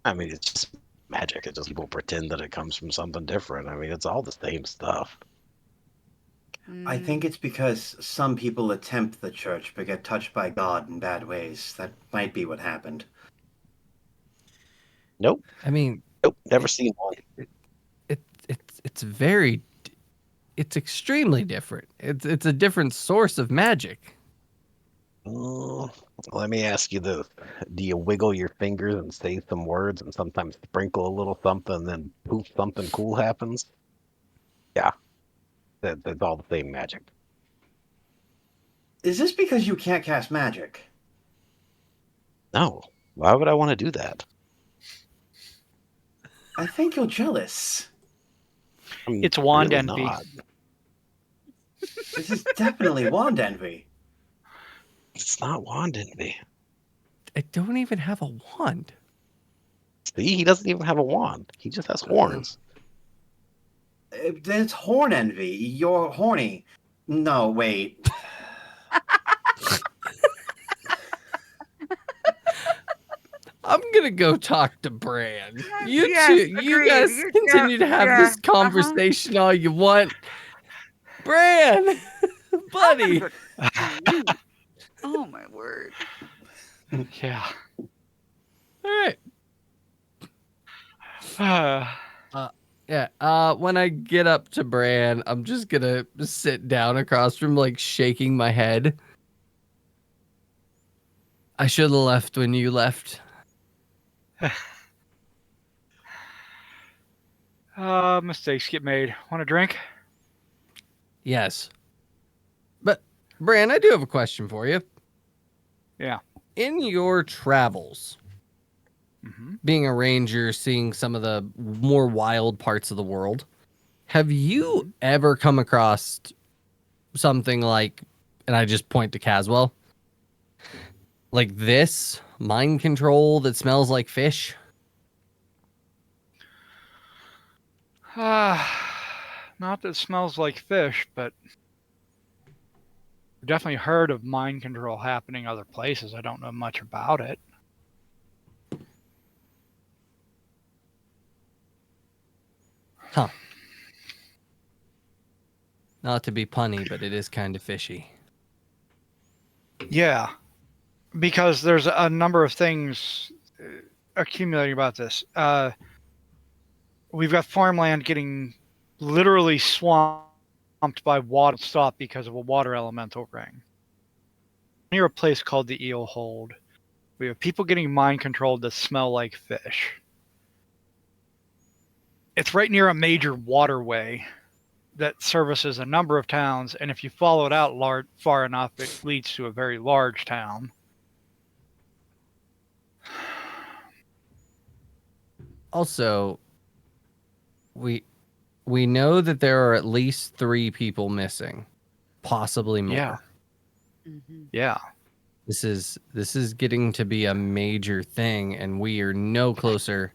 I mean, it's just magic. It's just people pretend that it comes from something different. I mean, it's all the same stuff.
I think it's because some people attempt the church but get touched by God in bad ways. That might be what happened.
Nope,
I mean,
nope, never seen one.
it's very, it's extremely different. It's a different source of magic.
Let me ask you this: do you wiggle your fingers and say some words, and sometimes sprinkle a little something, and then poof, something cool happens? Yeah, that's all the same magic.
Is this because you can't cast magic?
No, why would I want to do that?
I think you're jealous.
I'm
It's wand
really
envy.
not.
This is definitely wand envy.
It's not wand envy.
I don't even have a wand.
See, he doesn't even have a wand. He just has horns.
It's horn envy. You're horny. No, wait.
I'm gonna go talk to Bran. You
Yes,
two, you
agreed.
guys
You-
continue to have
yeah,
this conversation all you want. Bran, buddy.
Oh my word.
Yeah.
All right. Yeah. When I get up to Bran, I'm just gonna sit down across from him, like shaking my head. I should have left when you left.
Mistakes get made. Want a drink?
Yes. But Bran, I do have a question for you.
Yeah.
In your travels,
Mm-hmm.
being a ranger, seeing some of the more wild parts of the world, have you ever come across something like, and I just point to Caswell, like this mind control that smells like fish?
Not that it smells like fish, but I've definitely heard of mind control happening other places. I don't know much about it.
Huh. Not to be punny, but it is kind of fishy.
Yeah, because there's a number of things accumulating about this. We've got farmland getting literally swamped by water stop because of a water elemental ring. Near a place called the Eel Hold, we have people getting mind controlled that smell like fish. It's right near a major waterway that services a number of towns, and if you follow it out far enough, it leads to a very large town.
Also, we know that there are at least 3 people missing, possibly more.
Yeah.
Mhm.
Yeah.
This is getting to be a major thing, and we are no closer.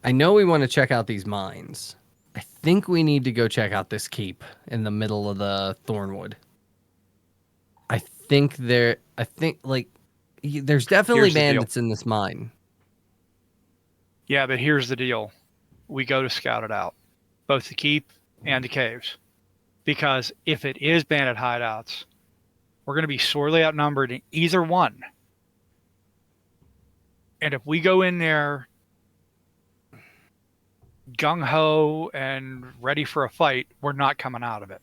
I know we want to check out these mines. I think we need to go check out this keep in the middle of the Thornwood. I think like there's definitely
Here's the deal.
bandits in this mine.
Yeah, but here's the deal. We go to scout it out, both the keep and the caves. Because if it is bandit hideouts, we're going to be sorely outnumbered in either one. And if we go in there gung-ho and ready for a fight, we're not coming out of it.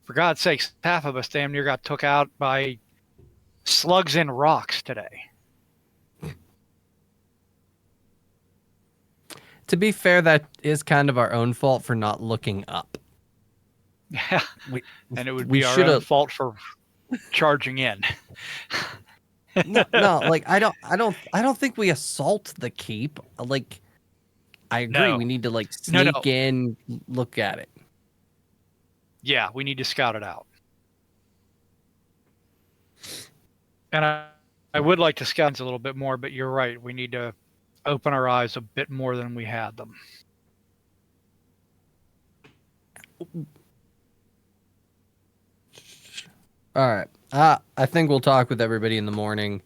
For God's sakes, half of us damn near got took out by slugs in rocks today.
To be fair, that is kind of our own fault for not looking up.
Yeah,
We,
and it would
we
be our
should
own
have.
fault for charging in.
No, like I don't think we assault the keep. Like, I agree.
No.
We need to like
No,
sneak
no.
in, look at it.
Yeah, we need to scout it out. And I would like to scout a little bit more, but you're right. We need to open our eyes a bit more than we had them.
All right. I think we'll talk with everybody in the morning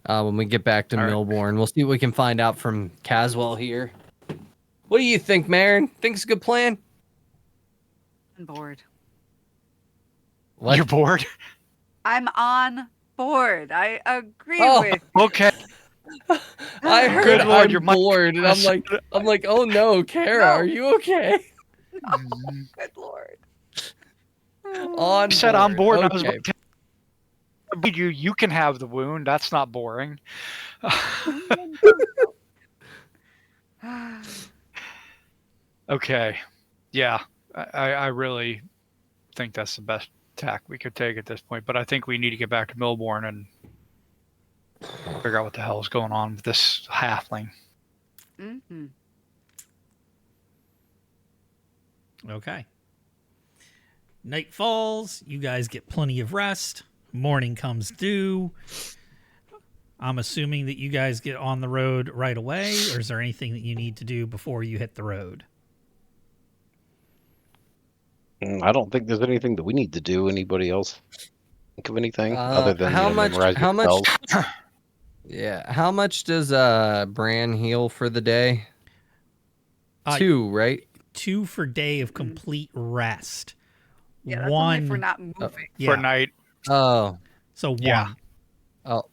when we get back to
All right.
Millborn. We'll see what we can find out from Caswell here. What do you think, Marin? Think it's a good plan?
I'm bored.
What?
You're bored?
I'm on board. I agree
Oh.
with.
Okay.
I heard
Good Lord,
I'm
your mic-
bored, and I'm like, oh no, Kara,
No.
are you okay?
Good Lord.
On
You said I'm bored.
Okay.
I was about to tell you can have the wound. That's not boring. Okay. Yeah. I really think that's the best tack we could take at this point. But I think we need to get back to Millborn and figure out what the hell is going on with this halfling.
Mm-hmm.
Okay. Night falls. You guys get plenty of rest. Morning comes due. I'm assuming that you guys get on the road right away, or is there anything that you need to do before you hit the road?
I don't think there's anything that we need to do. Anybody else think of anything other than
how
memorize
much?
spells?
Yeah. How much does Bran heal for the day? 2, right?
2 for day of complete rest.
Yeah, that's only
One
if we're not moving.
yeah.
For night.
Oh.
So 1.
Yeah.
Oh.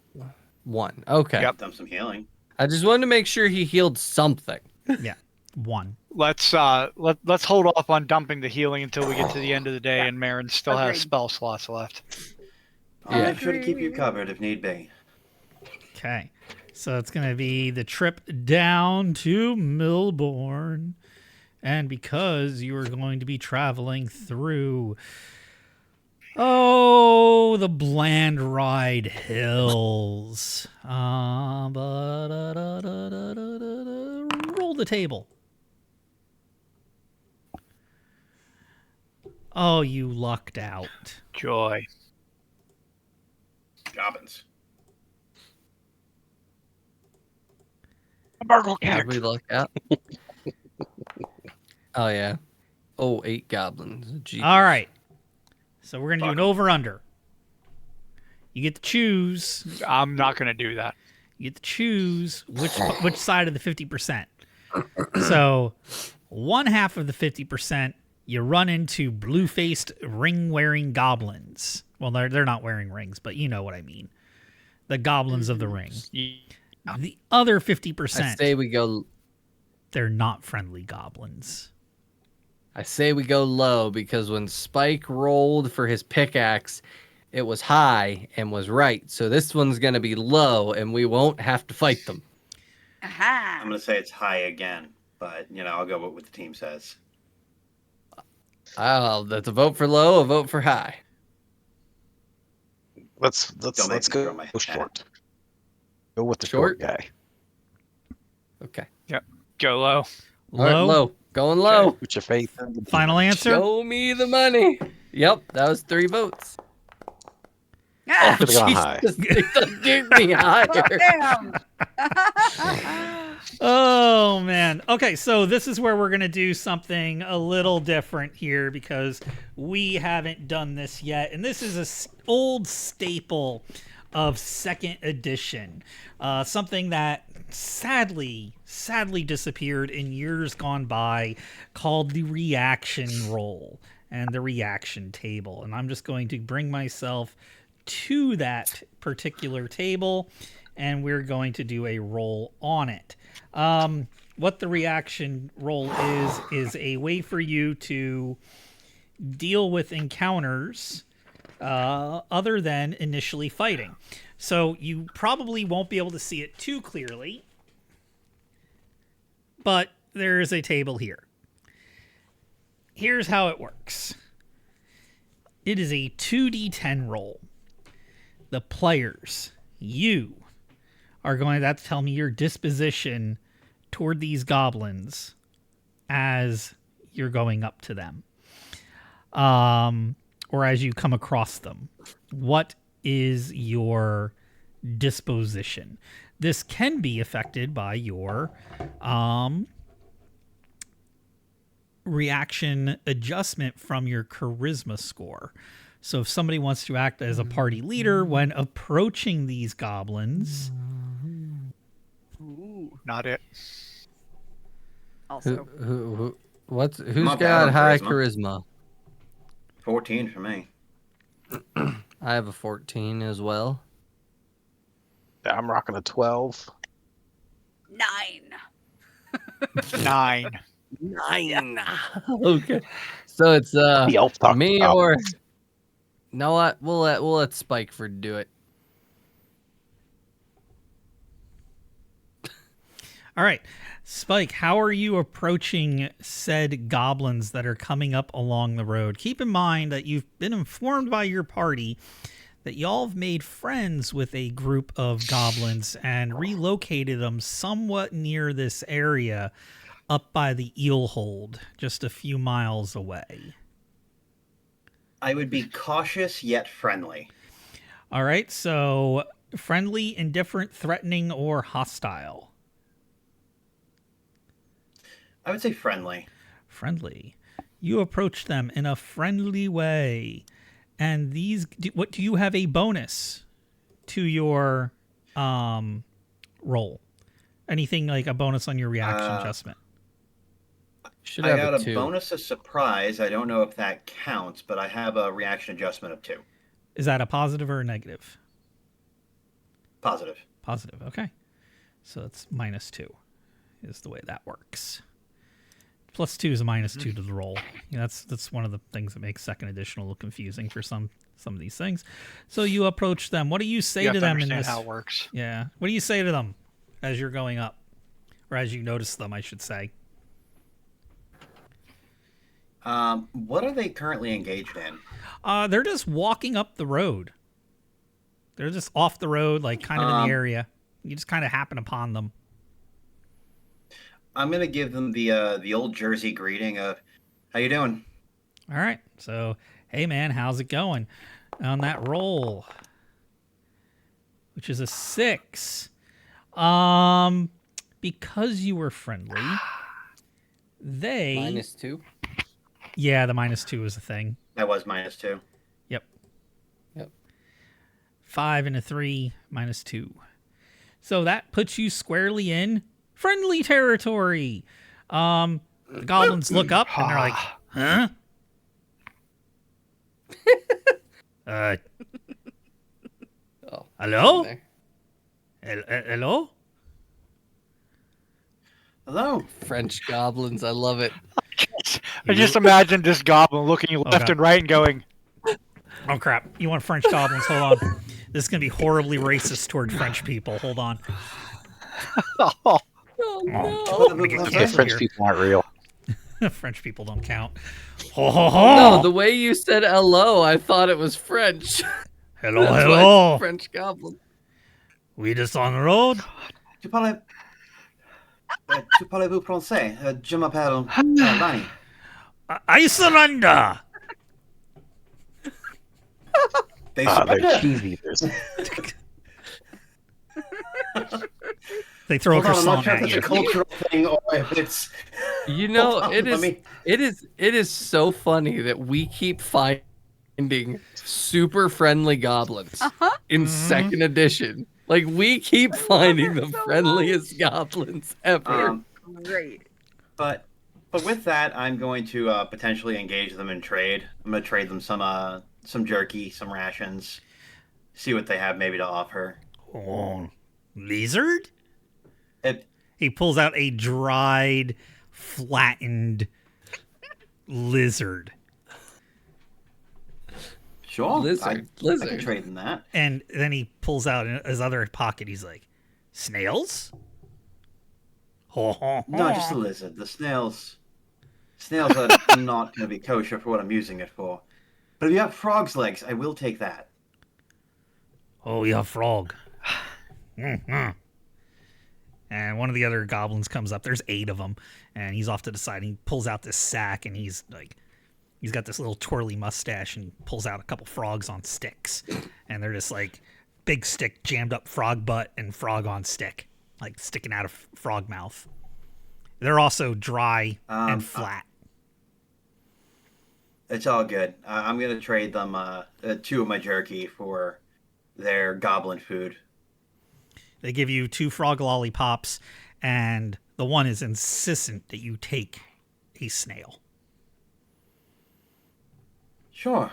1. Okay.
Yep.
Done some healing.
I just wanted to make sure he healed something.
Yeah. 1.
Let's hold off on dumping the healing until we get to the end of the day and Marin still has
Agreed.
spell slots left.
I'll
Yeah.
make sure to keep you covered if need be.
Okay. So it's going to be the trip down to Millborn. And because you are going to be traveling through, the Bland Ride Hills. Roll the table. Oh, you lucked out.
Joy.
Goblins.
Did we look out? Oh yeah. Oh, 8 goblins. Jeez.
All right. So we're going to do an over-under. You get to choose.
I'm not going to do that.
You get to choose which side of the 50%. So, one half of the 50%, you run into blue-faced ring-wearing goblins. Well, they're not wearing rings, but you know what I mean. The goblins of the ring. The other 50%,
I say we go.
they're not friendly goblins.
I say we go low because when Spike rolled for his pickaxe, it was high and was right. So this one's gonna be low, and we won't have to fight them.
Aha.
I'm going to say it's high again, but, I'll go with what the team says.
That's a vote for low, a vote for high.
Let's
Don't make me
go
throw my hat.
short. Go with the
Short?
short guy.
Okay.
Go low.
All right,
Low?
low. Going low.
Put your faith in the
Final answer?
Show me the money. Yep, that was 3 votes.
Ah,
Could've gone high.
Jesus, they don't get me higher.
damn.
Oh, man. Okay, so this is where we're going to do something a little different here because we haven't done this yet. And this is an old staple of 2nd edition. Something that sadly disappeared in years gone by, called the reaction roll and the reaction table. And I'm just going to bring myself to that particular table, and we're going to do a roll on it. What the reaction roll is a way for you to deal with encounters other than initially fighting. So you probably won't be able to see it too clearly, but there is a table here. Here's how it works. It is a 2d10 roll. The players, you, are going to have to tell me your disposition toward these goblins as you're going up to them. Or as you come across them. What is your disposition? This can be affected by your reaction adjustment from your charisma score. So if somebody wants to act as a party leader when approaching these goblins...
Ooh.
Not it.
Also,
Who's
Not bad
got
on
high
charisma.
charisma?
14 for me.
I have a 14 as well.
I'm rocking a 12.
9.
9.
9. Okay. So it's
The elf talk
me
about
or no what? We'll let Spikeford do it.
All right. Spike, how are you approaching said goblins that are coming up along the road? Keep in mind that you've been informed by your party that y'all have made friends with a group of goblins and relocated them somewhat near this area up by the eel hold, just a few miles away.
I would be cautious yet friendly.
All right, so friendly, indifferent, threatening, or hostile?
I would say friendly.
Friendly. You approach them in a friendly way. And these, what do you have a bonus to your roll? Anything like a bonus on your reaction adjustment?
Should
I
have
got a
2.
bonus of surprise. I don't know if that counts, but I have a reaction adjustment of 2.
Is that a positive or a negative?
Positive.
Positive, okay. So it's -2 is the way that works. +2 is a -2 to the roll. Yeah, that's one of the things that makes second edition a little confusing for some of these things. So you approach them. What do you say
You have
to
to
them in
understand
this?
how it works.
Yeah. What do you say to them as you're going up, or as you notice them, I should say?
What are they currently engaged in?
They're just walking up the road. They're just off the road, like kind of in the area. You just kind of happen upon them.
I'm gonna give them the old Jersey greeting of, "How you doing?"
All right. So, hey man, how's it going? On that roll, which is a 6. Because you were friendly, they
-2.
Yeah, the -2 is a thing.
That was -2.
Yep.
Yep.
5 and a 3, -2. So that puts you squarely in friendly territory. The goblins look up and they're like, huh?
Oh,
Hello?
there.
Hello?
Hello.
French goblins, I love it.
I just imagined this goblin looking left
God.
and right and going,
Oh, crap. You want French goblins? Hold on. This is going to be horribly racist toward French people. Hold on.
oh,
Oh no!
I'm gonna get
Yeah,
canceled
French
here.
people aren't real.
French people don't count. Ho, ho, ho.
No, the way you said hello, I thought it was French.
Hello,
That's why it's
hello.
French goblin.
We just on the road?
Tu parlez-vous français? Je m'appelle Ronnie.
I surrender.
They
They're
surrender.
cheese eaters.
They throw a
Hold on, I'm
croissant
not sure if
at
it's
you.
a cultural thing or if it's.
You know,
Hold on,
it
let me-
is so funny that we keep finding super friendly goblins in second edition. Like we keep finding the
So
friendliest goblins ever.
Great.
But with that, I'm going to potentially engage them in trade. I'm going to trade them some jerky, some rations, see what they have maybe to offer.
Oh, lizard?
It,
He pulls out a dried, flattened lizard.
Sure. I can
Lizard.
trade in that.
And then he pulls out in his other pocket. He's like, snails? Ho, ho, ho.
No, just a lizard. The snails are not going to be kosher for what I'm using it for. But if you have frog's legs, I will take that.
Oh, yeah, frog. Mm-hmm. And one of the other goblins comes up. There's 8 of them. And he's off to the side. And he pulls out this sack. And he's got this little twirly mustache. And pulls out a couple frogs on sticks. And they're just like big stick jammed up frog butt and frog on stick. Like sticking out of frog mouth. They're also dry and flat.
It's all good. I'm going to trade them 2 of my jerky for their goblin food.
They give you 2 frog lollipops, and the one is insistent that you take a snail.
Sure.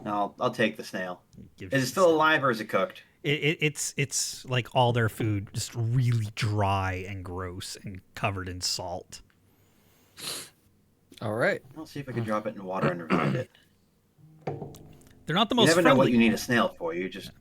I'll take the snail.
Gives
Is
you
it still alive or is it cooked?
It's like all their food, just really dry and gross and covered in salt.
All right.
I'll see if I can drop it in water and revive it.
They're not the
You
most
never know what
friendly.
you need a snail for. You just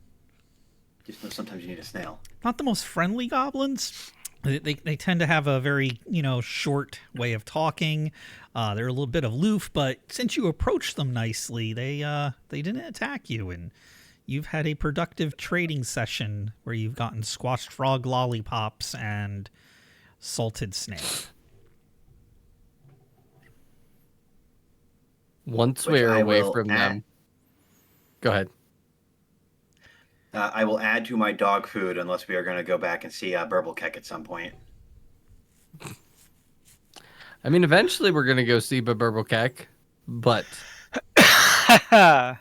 know sometimes you need a snail.
Not the most friendly goblins. They tend to have a very short way of talking. They're a little bit aloof, but since you approached them nicely, they didn't attack you, and you've had a productive trading session where you've gotten squashed frog lollipops and salted snail.
Once
Which
we're
I
away
will
from
add.
them. Go ahead.
I will add to my dog food unless we are going to go back and see Burblecake at some point.
I mean, eventually we're gonna go see Burblecake, but I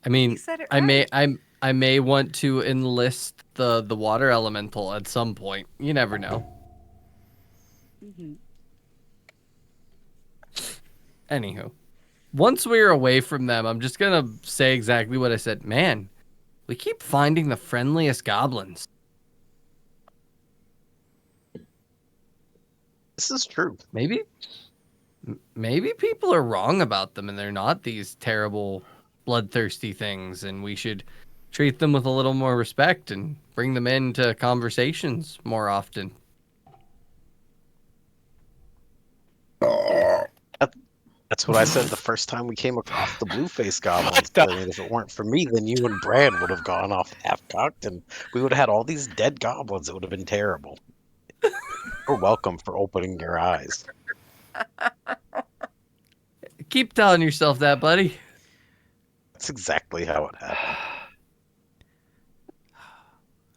mean,
He said it
I may
right.
I may want to enlist the water elemental at some point. You never know.
Mm-hmm.
Anywho, once we're away from them, I'm just gonna say exactly what I said. Man, we keep finding the friendliest goblins.
This is true.
Maybe people are wrong about them and they're not these terrible bloodthirsty things, and we should treat them with a little more respect and bring them into conversations more often.
That's what I said the first time we came across the blue-faced goblins. I mean, if it weren't for me, then you and Brad would have gone off half-cocked, and we would have had all these dead goblins. It would have been terrible. You're welcome for opening your eyes.
Keep telling yourself that, buddy.
That's exactly how it happened.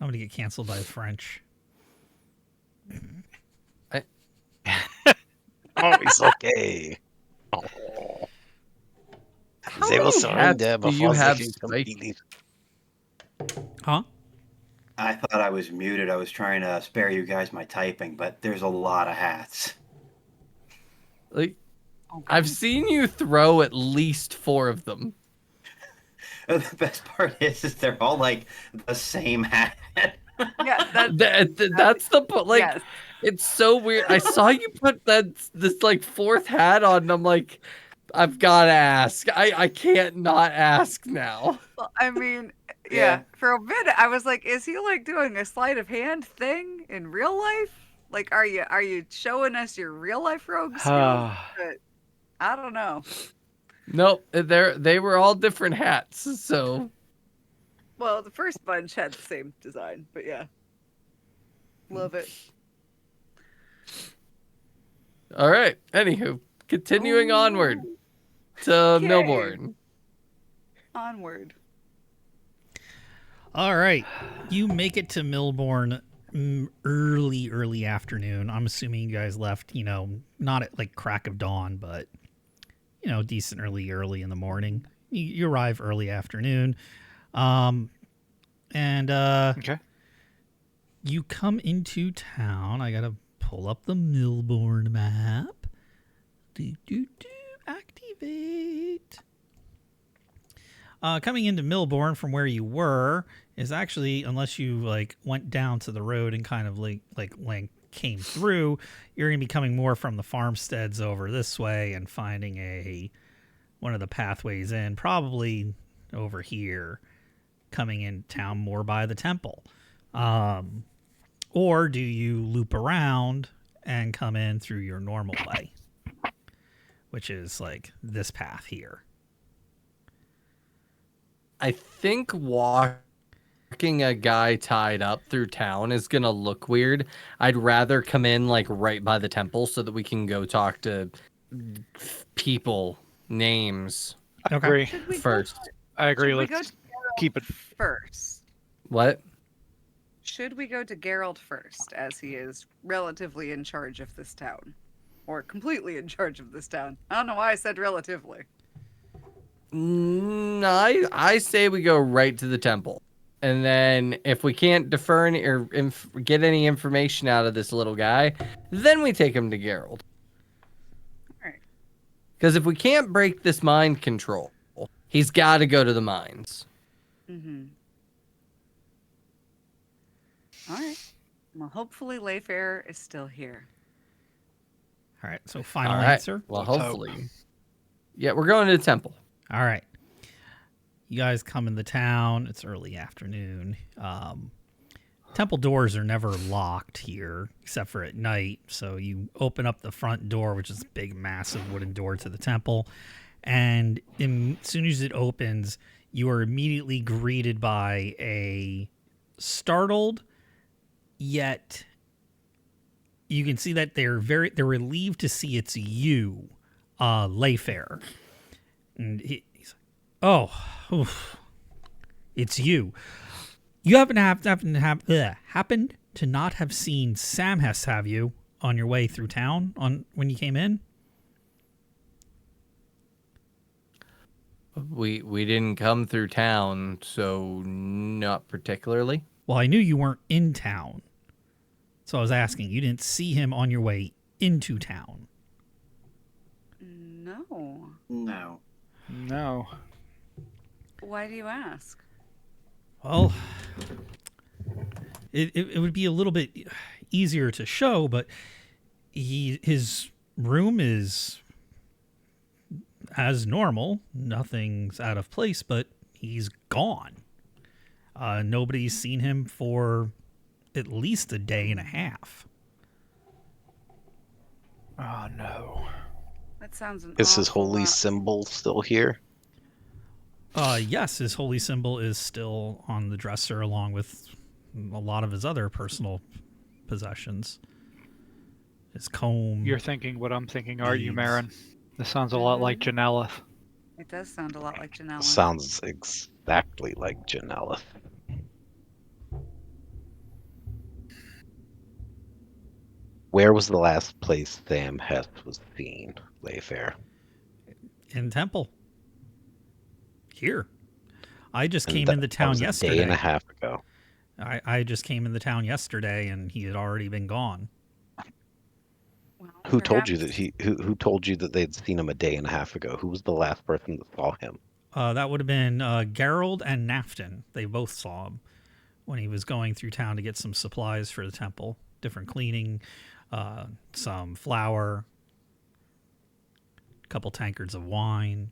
I'm gonna get canceled by the French.
Oh, he's okay. Oh.
How
They will
many hats
surrender
do you
before
have,
they can
Spike?
completely.
Huh?
I thought I was muted. I was trying to spare you guys my typing, but there's a lot of hats.
Like, I've seen you throw at least 4 of them.
The best part is they're all like the same hat.
Yeah,
That's the point. Like,
yes.
it's so weird. I saw you put this like 4th hat on, and I'm like, I've got to ask. I can't not ask now.
Well, I mean,
Yeah.
yeah. For a minute, I was like, is he like doing a sleight of hand thing in real life? Like, are you showing us your real life rogue skills? But I don't know.
Nope, they were all different hats. So
Well, the first bunch had the same design, but yeah, love it.
all right. Anywho, continuing onward to
Okay.
Milbourne.
Onward.
All right, you make it to Milbourne early afternoon. I'm assuming you guys left, not at like crack of dawn, but decent early in the morning. You arrive early afternoon, and
Okay.
you come into town. I gotta pull up the Milbourne map. Activate. Coming into Milbourne from where you were is actually, unless you like went down to the road and kind of like came through, you're gonna be coming more from the farmsteads over this way and finding a one of the pathways in, probably over here, coming in town more by the temple? Or do you loop around and come in through your normal way, which is like this path here?
I think walking a guy tied up through town is gonna look weird. I'd rather come in like right by the temple so that we can go talk to people, names
I
Okay.
agree.
Should we
first.
I agree.
Should we go
Let's
to Geralt
keep it.
first?
What?
Should we go to Geralt first, as he is relatively in charge of this town? Or completely in charge of this town? I don't know why I said relatively.
I say we go right to the temple. And then if we can't defer any, or get any information out of this little guy, then we take him to Geralt.
Alright.
Because if we can't break this mind control, he's got to go to the mines.
Mm-hmm. Alright. Well, hopefully Layfair is still here.
All right. So final
All right.
answer.
Well,
Let's hope.
hopefully. Yeah, we're going to the temple.
All right. You guys come in the town. It's early afternoon. Temple doors are never locked here, except for at night. So you open up the front door, which is a big, massive wooden door to the temple. And as soon as it opens, you are immediately greeted by a startled, yet you can see that they're relieved to see it's you, Layfair. And he's like, "Oh, oof, it's you. You happened to not have seen Samheiss, have you, on your way through town when you came in?"
We didn't come through town, so not particularly.
Well, I knew you weren't in town, so I was asking. You didn't see him on your way into town.
No.
No.
No.
Why do you ask?
Well, it would be a little bit easier to show, but his room is as normal. Nothing's out of place, but he's gone. Nobody's seen him for at least a day and a half.
Oh no.
That sounds an
Is his
awful
holy
lot.
symbol still here?
Yes, his holy symbol is still on the dresser, along with a lot of his other personal possessions. His comb.
You're thinking what I'm thinking, aren't you,
Beads.
Marin? This sounds a lot like Janellith.
It does sound a lot like Janelle.
Sounds exactly like Janella. Where was the last place Samheiss was seen, Layfair?
in Temple. Here. I just
And
came in the
that
town
was
yesterday.
a day and a half ago.
I just came in the town yesterday, and he had already been gone.
Well,
Who told you
perhaps-
that who told you that they'd seen him a day and a half ago? Who was the last person that saw him?
That would have been Gerald and Nafton. They both saw him when he was going through town to get some supplies for the temple, different cleaning, some flour, a couple tankards of wine.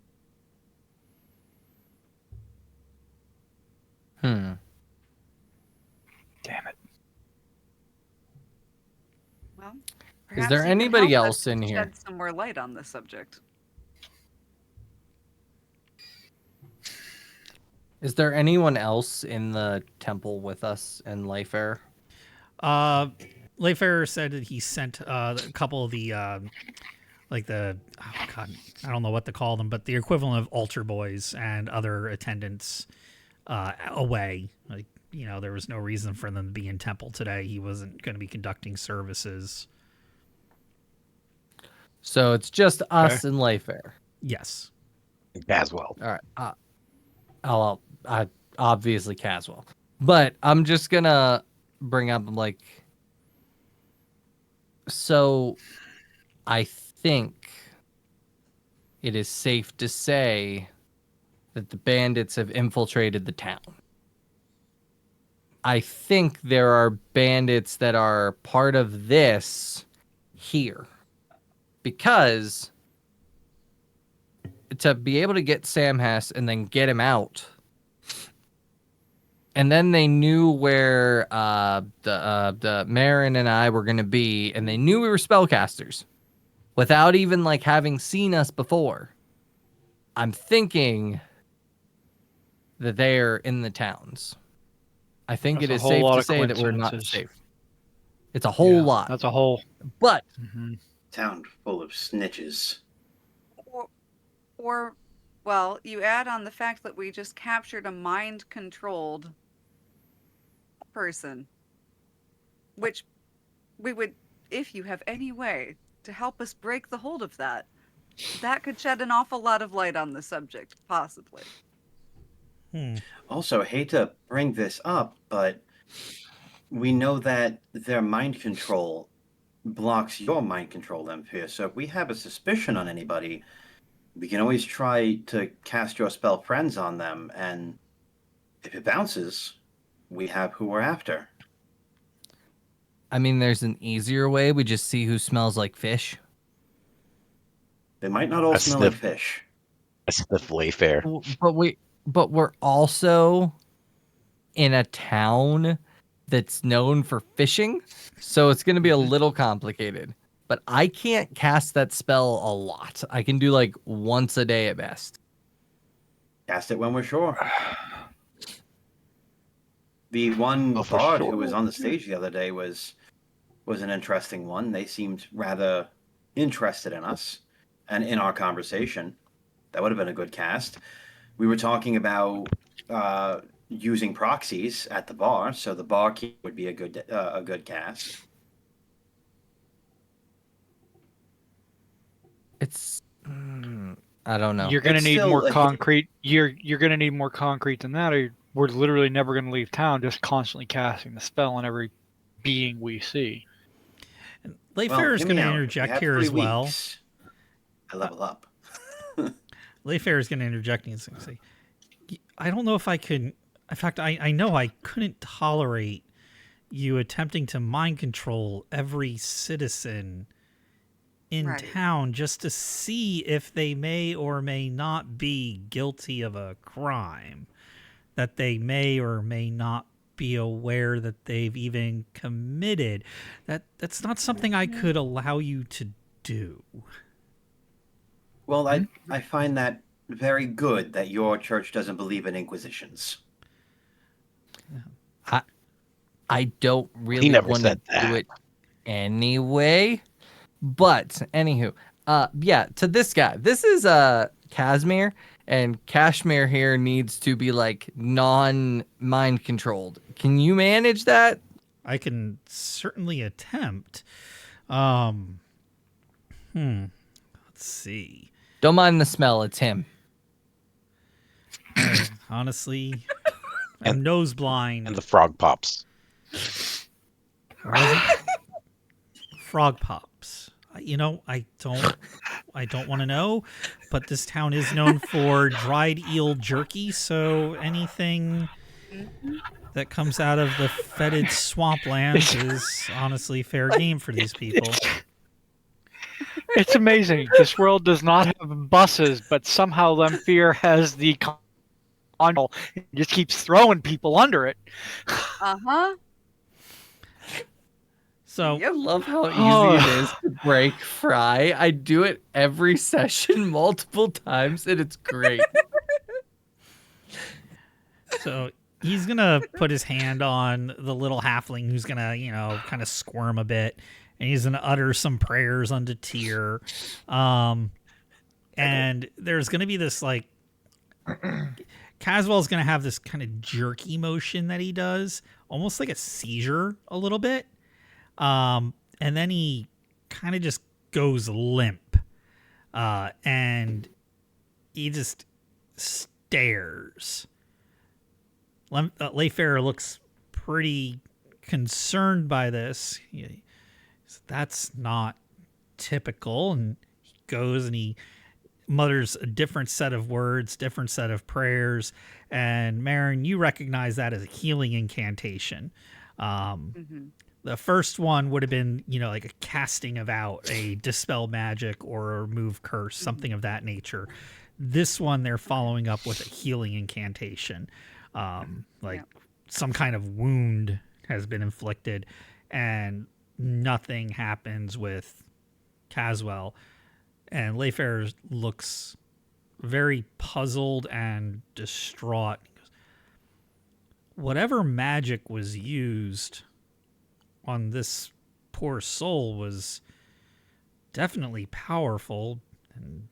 Damn it.
Well,
Is
perhaps
there
you can
anybody
help
else
us
in here?
Shed some more light on this subject.
Is there anyone else in the temple with us in Layfair?
Layfair said that he sent a couple of the, like the, oh God, I don't know what to call them, but the equivalent of altar boys and other attendants away. Like, you know, there was no reason for them to be in temple today. He wasn't going to be conducting services.
So it's just us in Layfair.
Yes.
Caswell.
All right. Obviously Caswell. But I'm just gonna bring up like, so I think it is safe to say that the bandits have infiltrated the town. I think there are bandits that are part of this here. Because to be able to get Samheiss and then get him out. And then they knew where the Marin and I were going to be, and they knew we were spellcasters without even like having seen us before. I'm thinking that they're in the towns. I think
That's
it
a
is
whole
safe
lot
to
of
say that we're not
coincidences.
safe. It's a whole
Yeah,
lot.
That's a whole.
But
Town full of snitches.
Or, well, you add on the fact that we just captured a mind-controlled person, which we would, if you have any way to help us break the hold of that, that could shed an awful lot of light on the subject, possibly.
Also, hate to bring this up, but we know that their mind control blocks your mind control, Lemphir. So if we have a suspicion on anybody, we can always try to cast your spell friends on them, and if it bounces, we have who we're after.
I mean, there's an easier way. We just see who smells like fish.
They might not all
I
smell like
sniff-
fish.
I sniff Wayfair.
But we're also in a town that's known for fishing, so it's going to be a little complicated. But I can't cast that spell a lot. I can do like once a day at best.
Cast it when we're sure. The one
Oh, for
bard
sure.
who was on the stage the other day was an interesting one. They seemed rather interested in us and in our conversation. That would have been a good cast. We were talking about using proxies at the bar, so the barkeep would be a good cast.
It's I don't know.
You're gonna
It's
need
still
more
a-
concrete. You're gonna need more concrete than that, or we're literally never gonna leave town. Just constantly casting the spell on every being we see.
Layfair is
hear
going
me
to
out. We
interject
have
here
3
as well.
weeks. I level up.
Layfair is going to interject and say, I don't know if I could. In fact, I know I couldn't tolerate you attempting to mind control every citizen in
Right.
town just to see if they may or may not be guilty of a crime that they may or may not be aware that they've even committed. That's not something I could allow you to do.
Well, I find that very good that your church doesn't believe in inquisitions.
I don't really
never
want to
said that.
do it anyway. But anywho, yeah, to this guy. This is Casimir, and Kashmir here needs to be like non-mind controlled. Can you manage that?
I can certainly attempt. Let's see.
Don't mind the smell, it's him.
Honestly, I'm nose blind.
And the frog pops.
Frog pops. You know, I don't want to know, but this town is known for dried eel jerky, so anything that comes out of the fetid swamplands is honestly fair game for these people.
It's amazing. This world does not have buses, but somehow Lemphir has the control and just keeps throwing people under it.
Uh-huh.
So
I love how easy
Oh.
it is to break Fry. I do it every session multiple times, and it's great.
So he's gonna put his hand on the little halfling who's gonna, kind of squirm a bit, and he's gonna utter some prayers unto Tyr. And there's gonna be this like Caswell's gonna have this kind of jerky motion that he does, almost like a seizure a little bit. And then he kind of just goes limp. And he just stares. Layfair looks pretty concerned by this. That's not typical. And he goes and he mutters a different set of words, different set of prayers. And Marin, you recognize that as a healing incantation. The first one would have been, like a casting of out, a dispel magic or remove curse, something of that nature. This one, they're following up with a healing incantation. Some kind of wound has been inflicted, and nothing happens with Caswell. And Layfair looks very puzzled and distraught. He goes, whatever magic was used on this poor soul was definitely powerful, and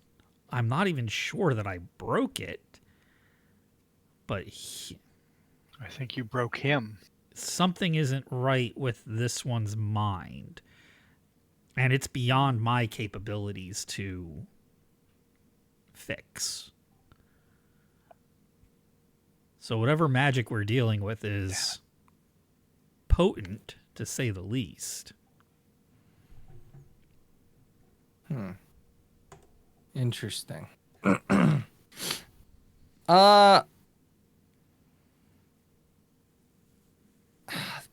I'm not even sure that I broke it. But
I think you broke him.
something isn't right with this one's mind, and it's beyond my capabilities to fix. So whatever magic we're dealing with is potent, to say the least.
Interesting.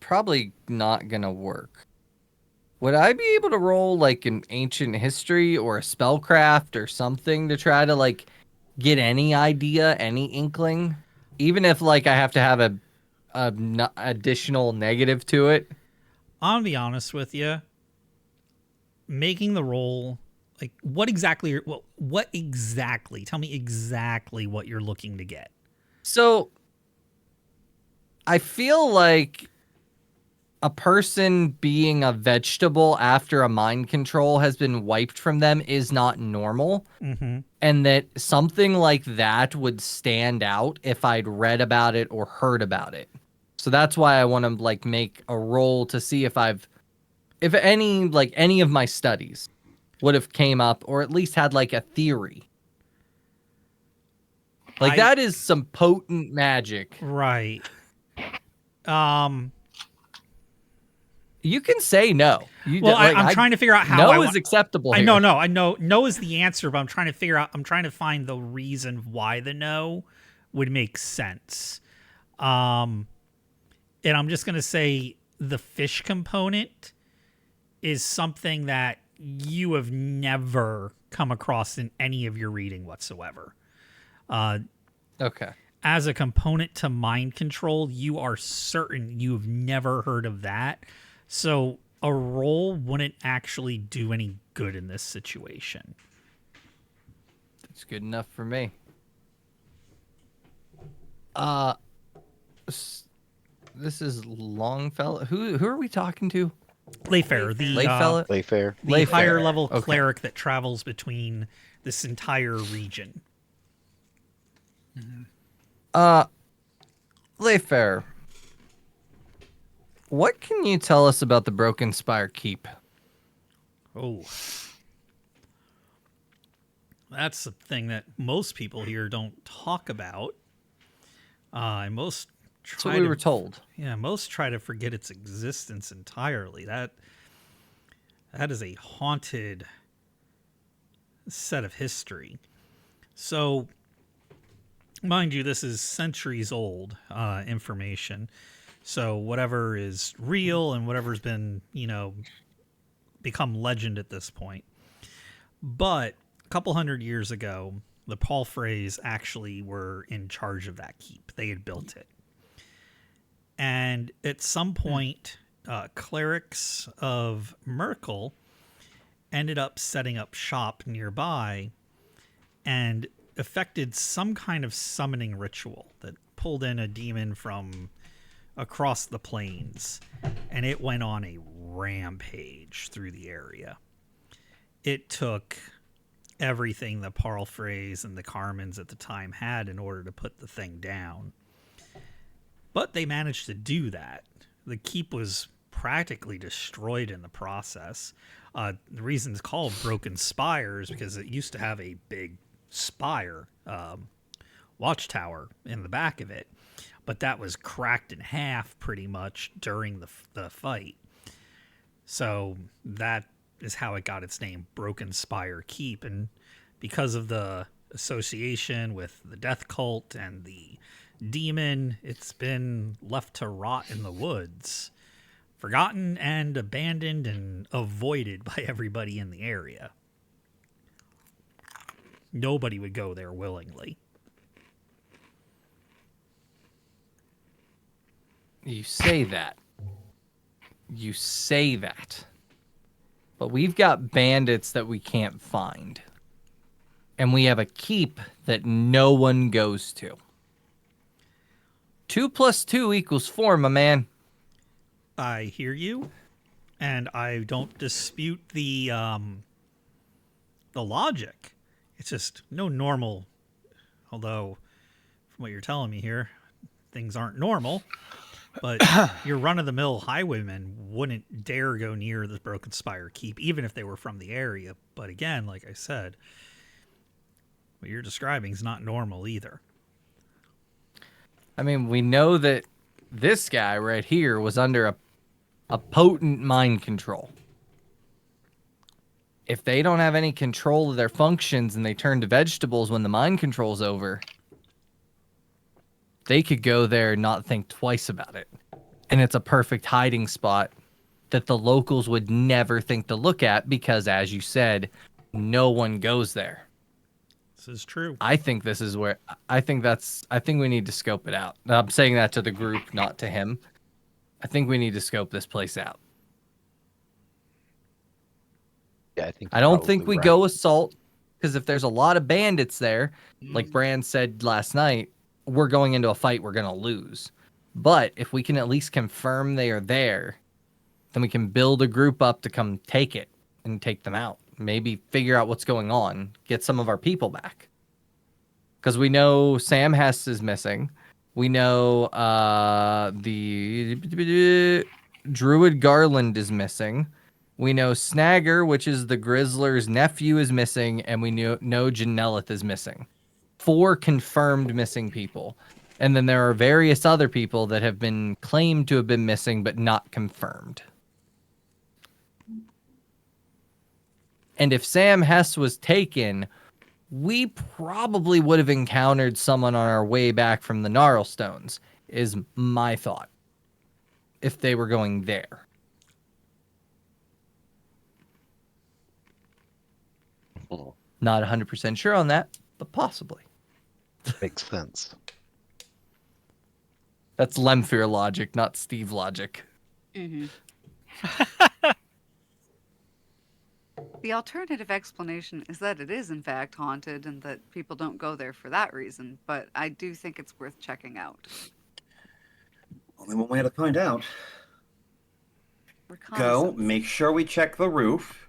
Probably not gonna work. Would I be able to roll like an ancient history or a spellcraft or something to try to like get any idea, any inkling, even if like I have to have a additional negative to it?
I'll be honest with you. Making the roll, like, what exactly? Tell me exactly what you're looking to get.
So I feel like a person being a vegetable after a mind control has been wiped from them is not normal.
Mm-hmm.
And that something like that would stand out if I'd read about it or heard about it. So that's why I want to like make a roll to see if any of my studies would have came up or at least had like a theory. Like that is some potent magic.
Right.
You can say no.
I'm trying to figure out how
no is acceptable.
I know no is the answer, but I'm trying to find the reason why the no would make sense. And I'm just going to say the fish component is something that you have never come across in any of your reading whatsoever.
Okay.
As a component to mind control, you are certain you've never heard of that. So a roll wouldn't actually do any good in this situation.
That's good enough for me. This is Longfellow. Who are we talking to?
Layfair,
Layfair.
the higher level cleric that travels between this entire region.
Layfair, what can you tell us about the Broken Spire Keep?
Oh. That's the thing that most people here don't talk about. Most
That's what we were told.
Yeah, most try to forget its existence entirely. That is a haunted set of history. So, mind you, this is centuries old information. So whatever is real and whatever's been, become legend at this point. But a couple hundred years ago, the Palfreys actually were in charge of that keep. They had built it. And at some point, clerics of Merkel ended up setting up shop nearby and effected some kind of summoning ritual that pulled in a demon from across the plains, and it went on a rampage through the area. It took everything the Palfreys and the Carmens at the time had in order to put the thing down. But they managed to do that. The keep was practically destroyed in the process. The reason it's called Broken Spire is because it used to have a big spire, watchtower in the back of it, but that was cracked in half pretty much during the fight. So that is how it got its name, Broken Spire Keep. And because of the association with the death cult and the demon, it's been left to rot in the woods forgotten and abandoned and avoided by everybody in the area. Nobody would go there willingly.
You say that. You say that. But we've got bandits that we can't find. And we have a keep that no one goes to. 2 + 2 = 4, my man.
I hear you, and I don't dispute the logic. It's just no normal. Although, from what you're telling me here, things aren't normal. But your run-of-the-mill highwaymen wouldn't dare go near the Broken Spire Keep, even if they were from the area. But again, like I said, what you're describing is not normal either.
I mean, we know that this guy right here was under a potent mind control. If they don't have any control of their functions and they turn to vegetables when the mind control's over, they could go there and not think twice about it. And it's a perfect hiding spot that the locals would never think to look at because, as you said, no one goes there.
This is true.
I think this is where I think we need to scope it out. I'm saying that to the group, not to him. I think we need to scope this place out.
Yeah,
I don't think
probably
we
right.
go assault because if there's a lot of bandits there, like Brand said last night, we're going into a fight we're going to lose. But if we can at least confirm they are there, then we can build a group up to come take it and take them out. Maybe figure out what's going on, get some of our people back. Because we know Samheiss is missing. We know the Druid Garland is missing. We know Snagger, which is the Grizzler's nephew, is missing. And we know Janellith is missing. 4 confirmed missing people. And then there are various other people that have been claimed to have been missing but not confirmed. And if Samheiss was taken, we probably would have encountered someone on our way back from the Gnarlstones, is my thought, if they were going there.
Oh,
Not 100% sure on that, but possibly.
makes sense.
That's Lemfir logic, not Steve logic.
Mm-hmm. The alternative explanation is that it is in fact haunted and that people don't go there for that reason, but I do think it's worth checking out.
Only one way to find out. Go,
Reconnaissance.
make sure we check the roof.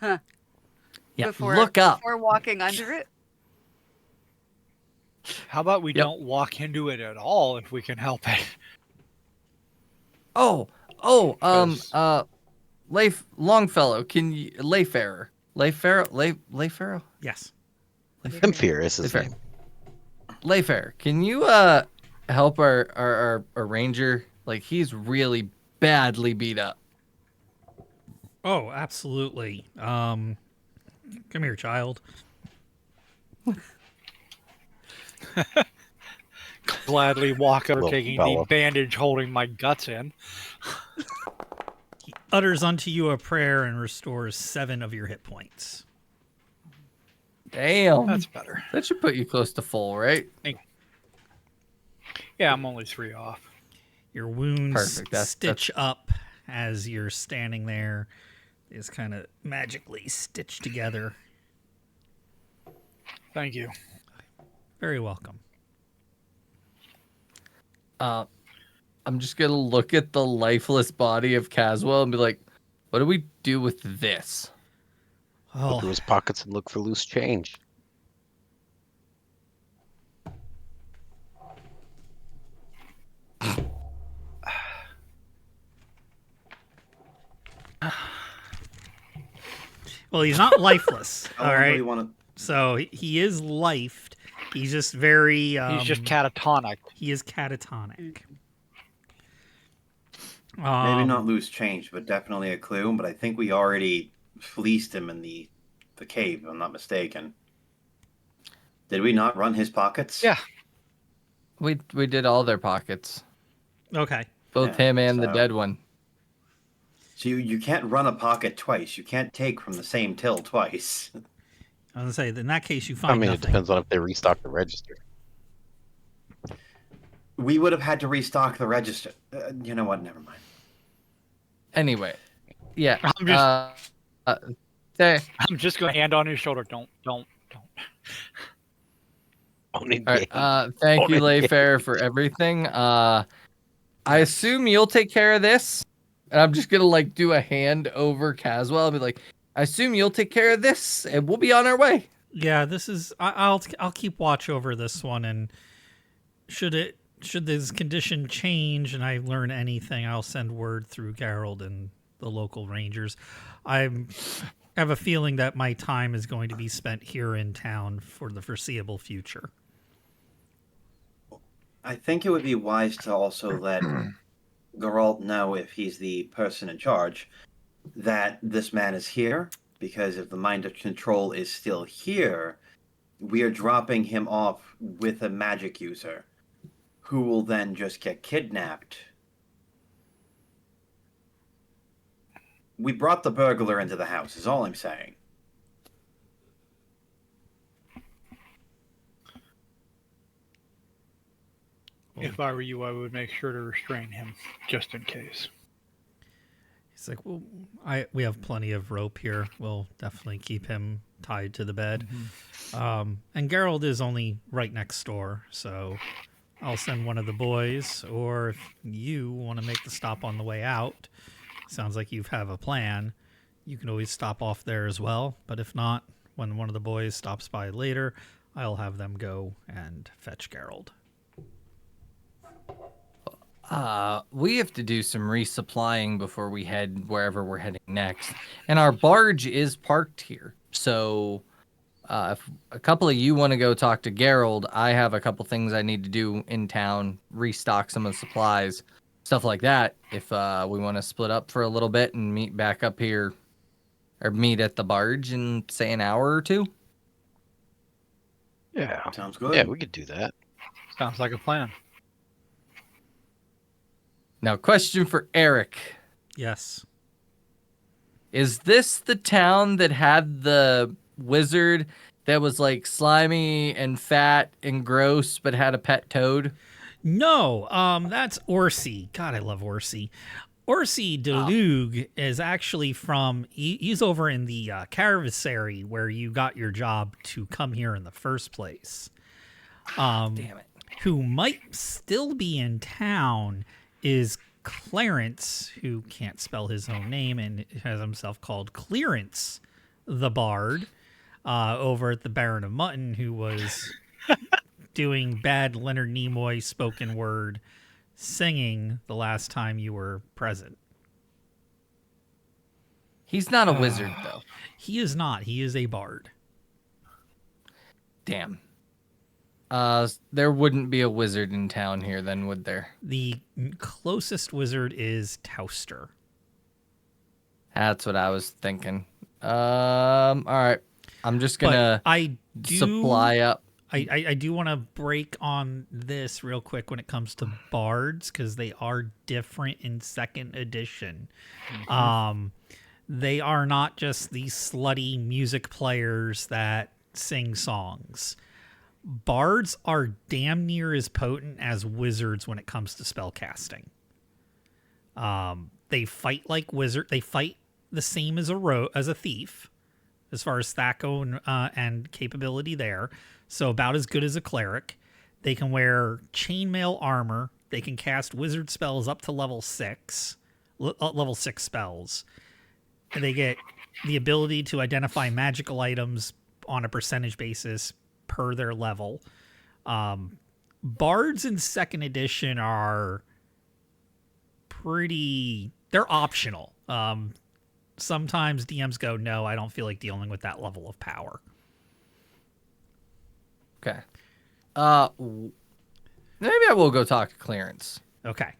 Yeah,
before,
look up.
Before walking under it?
How about we
Yep.
don't walk into it at all if we can help it?
Longfellow, can you, Layfarer,
Yes.
Lemfir is his
Lemfir.
name.
Layfarer, can you help our ranger? Like, he's really badly beat up.
Oh, absolutely. Come here, child.
Gladly walk over,
Little
taking
fella.
the bandage holding my guts in.
He utters unto you a prayer and restores 7 of your hit points.
Damn,
That's better.
that should put you close to full, right?
Yeah, I'm only 3 off.
Your wounds
Perfect.
stitch up as you're standing there. Is kind of magically stitched together.
Thank you.
Very welcome.
I'm just gonna look at the lifeless body of Caswell and be like, "What do we do with this?"
Go through
Oh,
his pockets and look for loose change.
well, he's not lifeless.
I
all
don't
right.
really want
So he is lifed. He's just very.
He's just catatonic.
He is catatonic.
to maybe not lose change, but definitely a clue. But I think we already fleeced him in the cave, if I'm not mistaken. Did we not run his pockets?
Yeah.
We did all their pockets.
Okay.
Both
Yeah,
him and the
so-
dead one.
So you can't run a pocket twice. You can't take from the same till twice.
I was gonna say, in that case, you
I
find
mean, it
nothing.
depends on if they restock the register.
We would have had to restock the register. You know what? Never mind.
Anyway, yeah.
I'm just,
There.
I'm just gonna hand on his shoulder. Don't.
Only
All right.
game.
Thank you,
Only game.
Layfair, for everything. I assume you'll take care of this. And I'm just gonna like do a hand over Caswell and be like, I assume you'll take care of this, and we'll be on our way.
Yeah, this is. I'll keep watch over this one, and should this condition change and I learn anything, I'll send word through Gerald and the local rangers. I have a feeling that my time is going to be spent here in town for the foreseeable future.
I think it would be wise to also let Geralt know, if he's the person in charge, that this man is here. Because if the mind of control is still here, we are dropping him off with a magic user, who will then just get kidnapped. We brought the burglar into the house, is all I'm saying.
If I were you, I would make sure to restrain him, just in case.
He's like, well, we have plenty of rope here. We'll definitely keep him tied to the bed. And Gerald is only right next door, so I'll send one of the boys, or if you want to make the stop on the way out, sounds like you have a plan, you can always stop off there as well. But if not, when one of the boys stops by later, I'll have them go and fetch Gerald.
We have to do some resupplying before we head wherever we're heading next. And our barge is parked here. So if a couple of you want to go talk to Gerald, I have a couple things I need to do in town, restock some of the supplies, stuff like that. If we want to split up for a little bit and meet back up here, or meet at the barge in, say, an hour or two.
Yeah.
Sounds good.
Yeah, we could do that.
Sounds like a plan.
Now, question for Eric.
Yes.
Is this the town that had the wizard that was like slimy and fat and gross but had a pet toad?
No, that's Orsi. God, I love Orsi. Orsi Deluge is actually from, he's over in the Caravasary where you got your job to come here in the first place.
Damn it.
Who might still be in town is Clarence, who can't spell his own name and has himself called Clearance the Bard, over at the Baron of Mutton, who was doing bad Leonard Nimoy spoken word singing the last time you were present.
He's not a wizard, though.
He is not. He is a bard.
Damn. There wouldn't be a wizard in town here then, would there?
The closest wizard is Tauster.
That's what I was thinking. All right. I'm just gonna
I do
supply up.
I do want to break on this real quick when it comes to bards, because they are different in second edition. They are not just these slutty music players that sing songs. Bards are damn near as potent as wizards when it comes to spell casting. They fight like wizard. They fight the same as a thief, as far as Thacko and capability there. So about as good as a cleric. They can wear chainmail armor. They can cast wizard spells up to level 6 spells. And they get the ability to identify magical items on a percentage basis per their level. Bards in second edition are they're optional. Sometimes DMs go, no, I don't feel like dealing with that level of power.
Okay. Maybe I will go talk to Clarence.
Okay.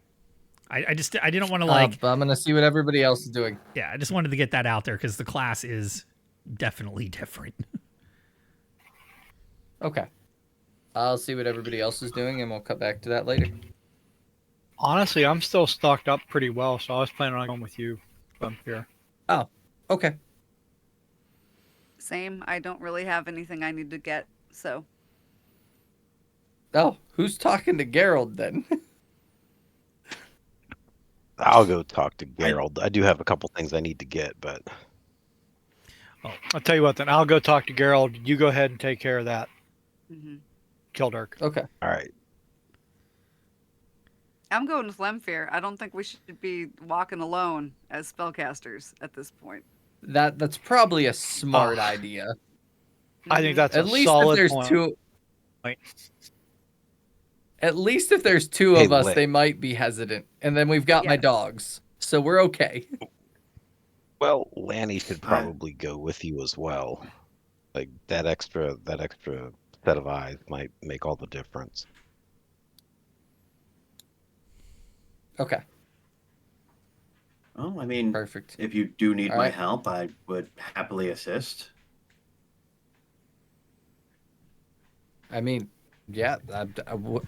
I didn't want to
But I'm gonna see what everybody else is doing.
yeah, I just wanted to get that out there because the class is definitely different.
Okay. I'll see what everybody else is doing, and we'll cut back to that later.
Honestly, I'm still stocked up pretty well, so I was planning on going with you, Vampire.
Oh, okay.
Same. I don't really have anything I need to get, so
Oh, who's talking to Gerald then?
I'll go talk to Gerald. I do have a couple things I need to get, but
I'll tell you what, then I'll go talk to Gerald. You go ahead and take care of that,
mhm.
Kildark.
Okay.
all right.
I'm going with Lemfear. I don't think we should be walking alone as spellcasters at this point.
That's probably a smart
Ugh.
idea.
I think
Mhm.
that's
At
a
least if
solid
there's
point.
two. At least if there's two
Hey,
of us,
Lick.
they might be hesitant, and then we've got my
Yes.
dogs, so we're okay.
Well, Lanny should
I-
probably go with you as well. Like that extra set of eyes might make all the difference.
Okay,
Well, I mean,
perfect.
if you do need
All
my
right.
help, I would happily assist.
I mean, yeah,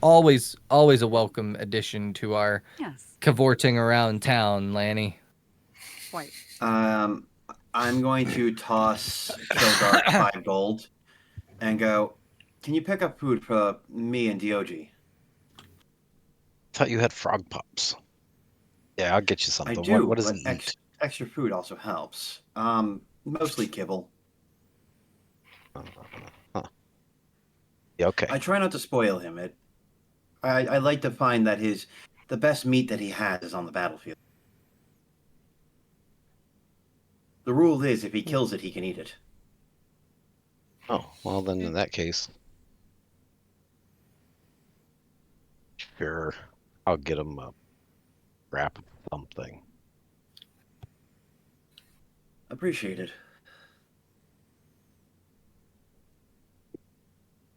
always a welcome addition to our
Yes,
cavorting around town, Lanny.
quite.
I'm going to toss Kildark 5 gold and go, can you pick up food for me and DOG?
Thought you had frog pops. Yeah, I'll get you
I
something.
do,
What does
but
he eat?
extra food also helps. Mostly kibble.
Huh. Yeah, okay.
I try not to spoil him. I like to find that the best meat that he has is on the battlefield. The rule is, if he kills it, he can eat it.
Oh, well then in that case, sure, I'll get him a wrap of something.
Appreciated.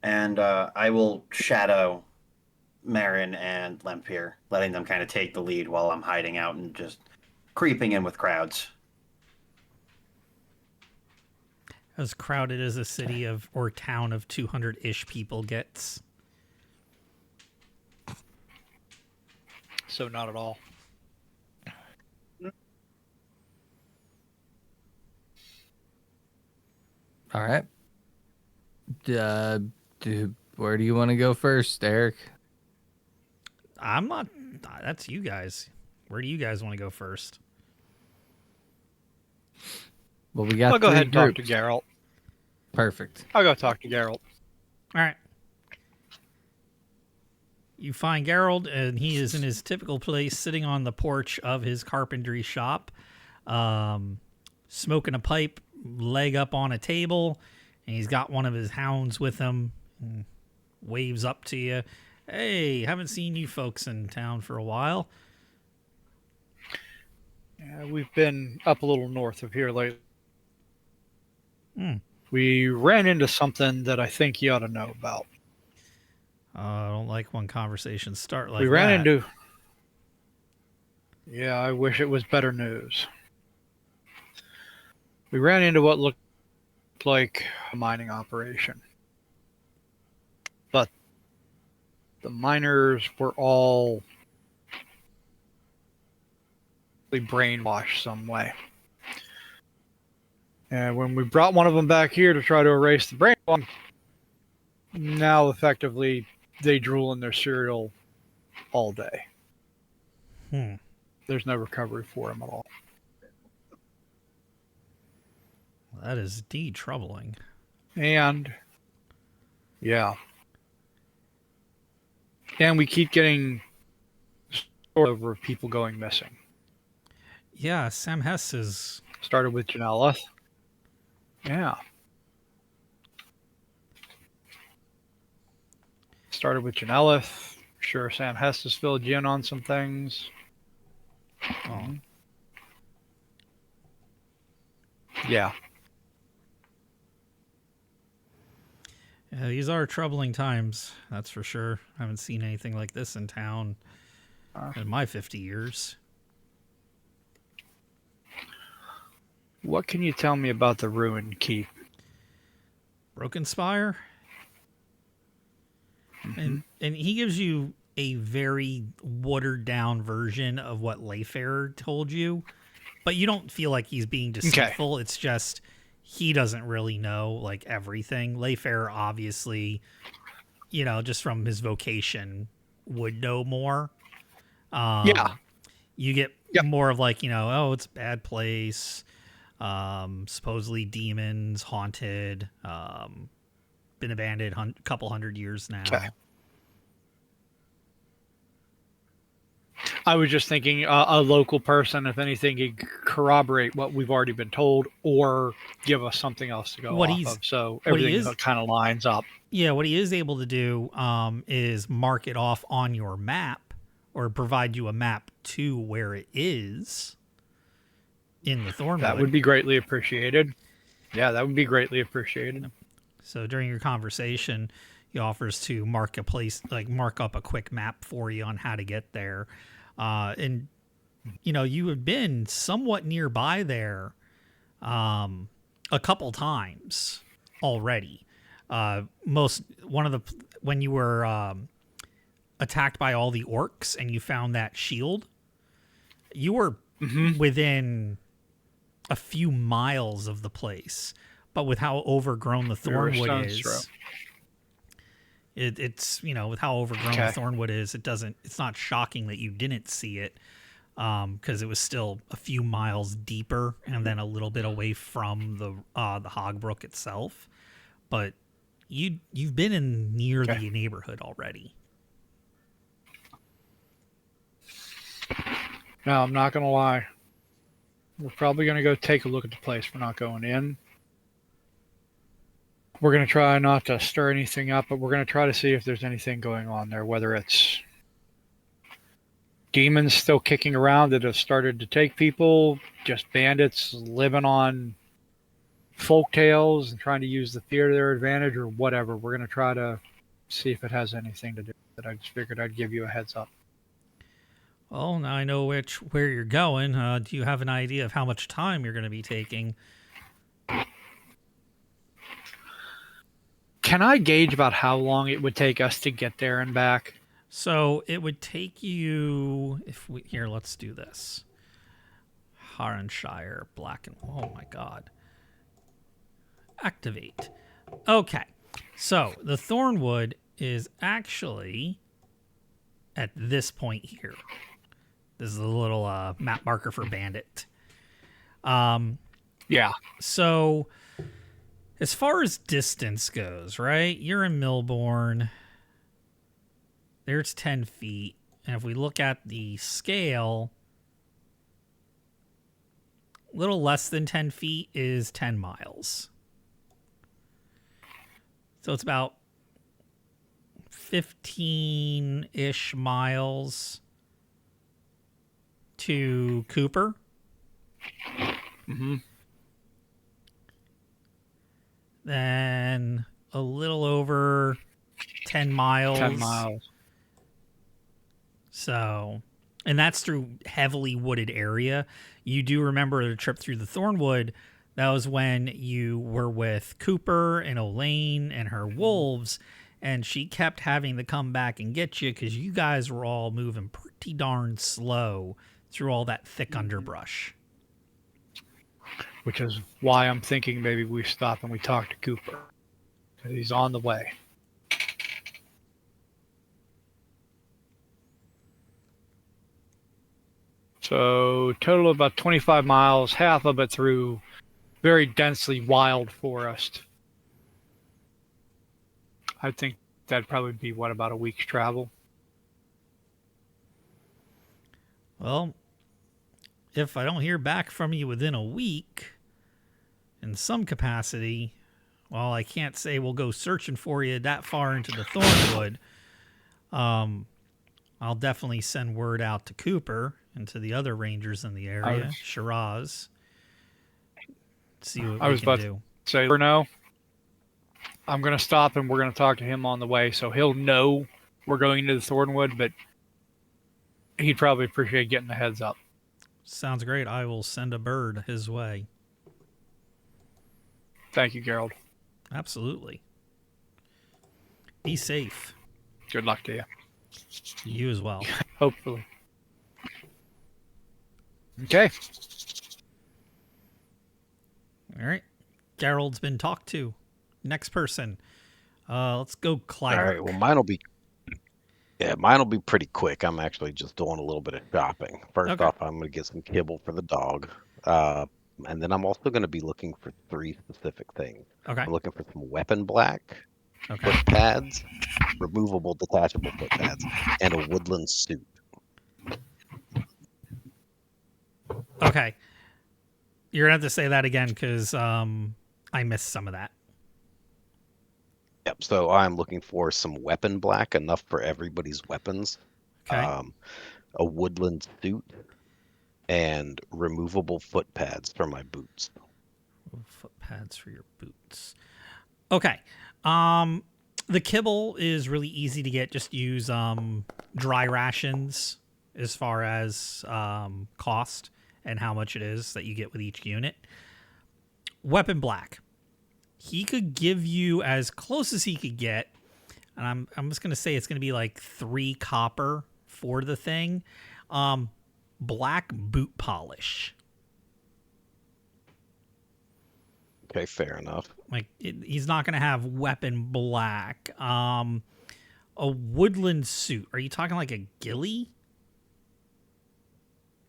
And I will shadow Marin and Lempier, letting them kind of take the lead while I'm hiding out and just creeping in with crowds.
As crowded as a city of or town of 200-ish people gets.
So not at all.
All right. Where do you want to go first, Eric?
I'm not. That's you guys. Where do you guys want to go first?
Well, we got
I'll go
three
ahead and talk to
groups.
Geralt.
Perfect.
I'll go talk to Geralt.
All right. You find Gerald, and he is in his typical place, sitting on the porch of his carpentry shop, smoking a pipe, leg up on a table, and he's got one of his hounds with him. And waves up to you. Hey, haven't seen you folks in town for a while.
Yeah, we've been up a little north of here lately.
Hmm.
We ran into something that I think you ought to know about.
I don't like when conversations start like
We ran
that.
into. Yeah, I wish it was better news. We ran into what looked like a mining operation. But the miners were all brainwashed some way. And when we brought one of them back here to try to erase the brainwash, now effectively they drool in their cereal all day.
Hmm.
There's no recovery for them at all.
That is indeed troubling.
And yeah. And we keep getting over of people going missing.
Yeah, Samheiss is.
Started with Janela. Yeah. Started with Janelith. Sure, Sam Hess has filled you in on some things.
Oh,
Yeah.
yeah, these are troubling times. That's for sure. I haven't seen anything like this in town in my 50 years.
What can you tell me about the ruined keep?
Broken Spire. And he gives you a very watered down version of what Layfarer told you, but you don't feel like he's being deceitful. It's just he doesn't really know like everything. Layfarer obviously, you know, just from his vocation would know more.
Yeah.
You get
Yep.
more of like, you know, oh, it's a bad place. Supposedly demons, haunted, been abandoned a couple hundred years now.
Okay. I was just thinking a local person, if anything, could corroborate what we've already been told or give us something else to go off of. So everything kind of lines up.
Yeah, what he is able to do is mark it off on your map or provide you a map to where it is in the Thornwood.
That would be greatly appreciated. Yeah, that would be greatly appreciated.
So during your conversation, he offers to mark up a quick map for you on how to get there. And, you know, you have been somewhat nearby there a couple times already. When you were attacked by all the orcs and you found that shield, you were within a few miles of the place. But with how overgrown the Thornwood is, it's, you know, with how overgrown the Thornwood is, it's not shocking that you didn't see it, because it was still a few miles deeper and then a little bit away from the Hogbrook itself. But you've been near the neighborhood already.
Now, I'm not going to lie. We're probably going to go take a look at the place. We're not going in. We're going to try not to stir anything up, but we're going to try to see if there's anything going on there, whether it's demons still kicking around that have started to take people, just bandits living on folk tales and trying to use the fear to their advantage, or whatever. We're going to try to see if it has anything to do with it. I just figured I'd give you a heads up.
Well, now I know where you're going. Do you have an idea of how much time you're going to be taking?
Can I gauge about how long it would take us to get there and back?
So it would take you, let's do this. Harenshire, oh my God. Activate. Okay. So the Thornwood is actually at this point here. This is a little map marker for Bandit.
Yeah.
So as far as distance goes, right? You're in Milbourne. There's 10 feet. And if we look at the scale, a little less than 10 feet is 10 miles. So it's about 15-ish miles to Cooper.
Mm-hmm.
Then a little over 10 miles.
10 miles.
So, and that's through heavily wooded area. You do remember the trip through the Thornwood. That was when you were with Cooper and Elaine and her wolves, and she kept having to come back and get you because you guys were all moving pretty darn slow through all that thick underbrush.
Which is why I'm thinking maybe we stop and we talk to Cooper. Because he's on the way. So total of about 25 miles, half of it through very densely wild forest. I think that'd probably be, about a week's travel?
Well, if I don't hear back from you within a week, in some capacity, well, I can't say we'll go searching for you that far into the Thornwood. I'll definitely send word out to Cooper and to the other rangers in the area, Shiraz. See what we can do.
Say, no, I'm going to stop and we're going to talk to him on the way, so he'll know we're going into the Thornwood, but he'd probably appreciate getting a heads up.
Sounds great. I will send a bird his way.
Thank you, Gerald.
Absolutely. Be safe.
Good luck to you.
You as well.
Hopefully. Okay.
All right. Gerald's been talked to. Next person. Let's go
All
Clyde.
right. Well, mine'll be pretty quick. I'm actually just doing a little bit of shopping. First
Okay.
off, I'm gonna get some kibble for the dog, and then I'm also gonna be looking for 3 specific things.
Okay.
I'm looking for some weapon black,
Okay.
foot pads, removable detachable foot pads, and a woodland suit.
Okay. You're gonna have to say that again because I missed some of that.
Yep. So I'm looking for some weapon black, enough for everybody's weapons.
Okay.
A woodland suit, and removable foot pads for my boots.
Foot pads for your boots. Okay. The kibble is really easy to get. Just use dry rations as far as cost and how much it is that you get with each unit. Weapon black. He could give you as close as he could get, and I'm just gonna say it's gonna be like 3 copper for the thing. Black boot polish.
Okay, fair enough.
Like he's not gonna have weapon black. A woodland suit. Are you talking like a ghillie?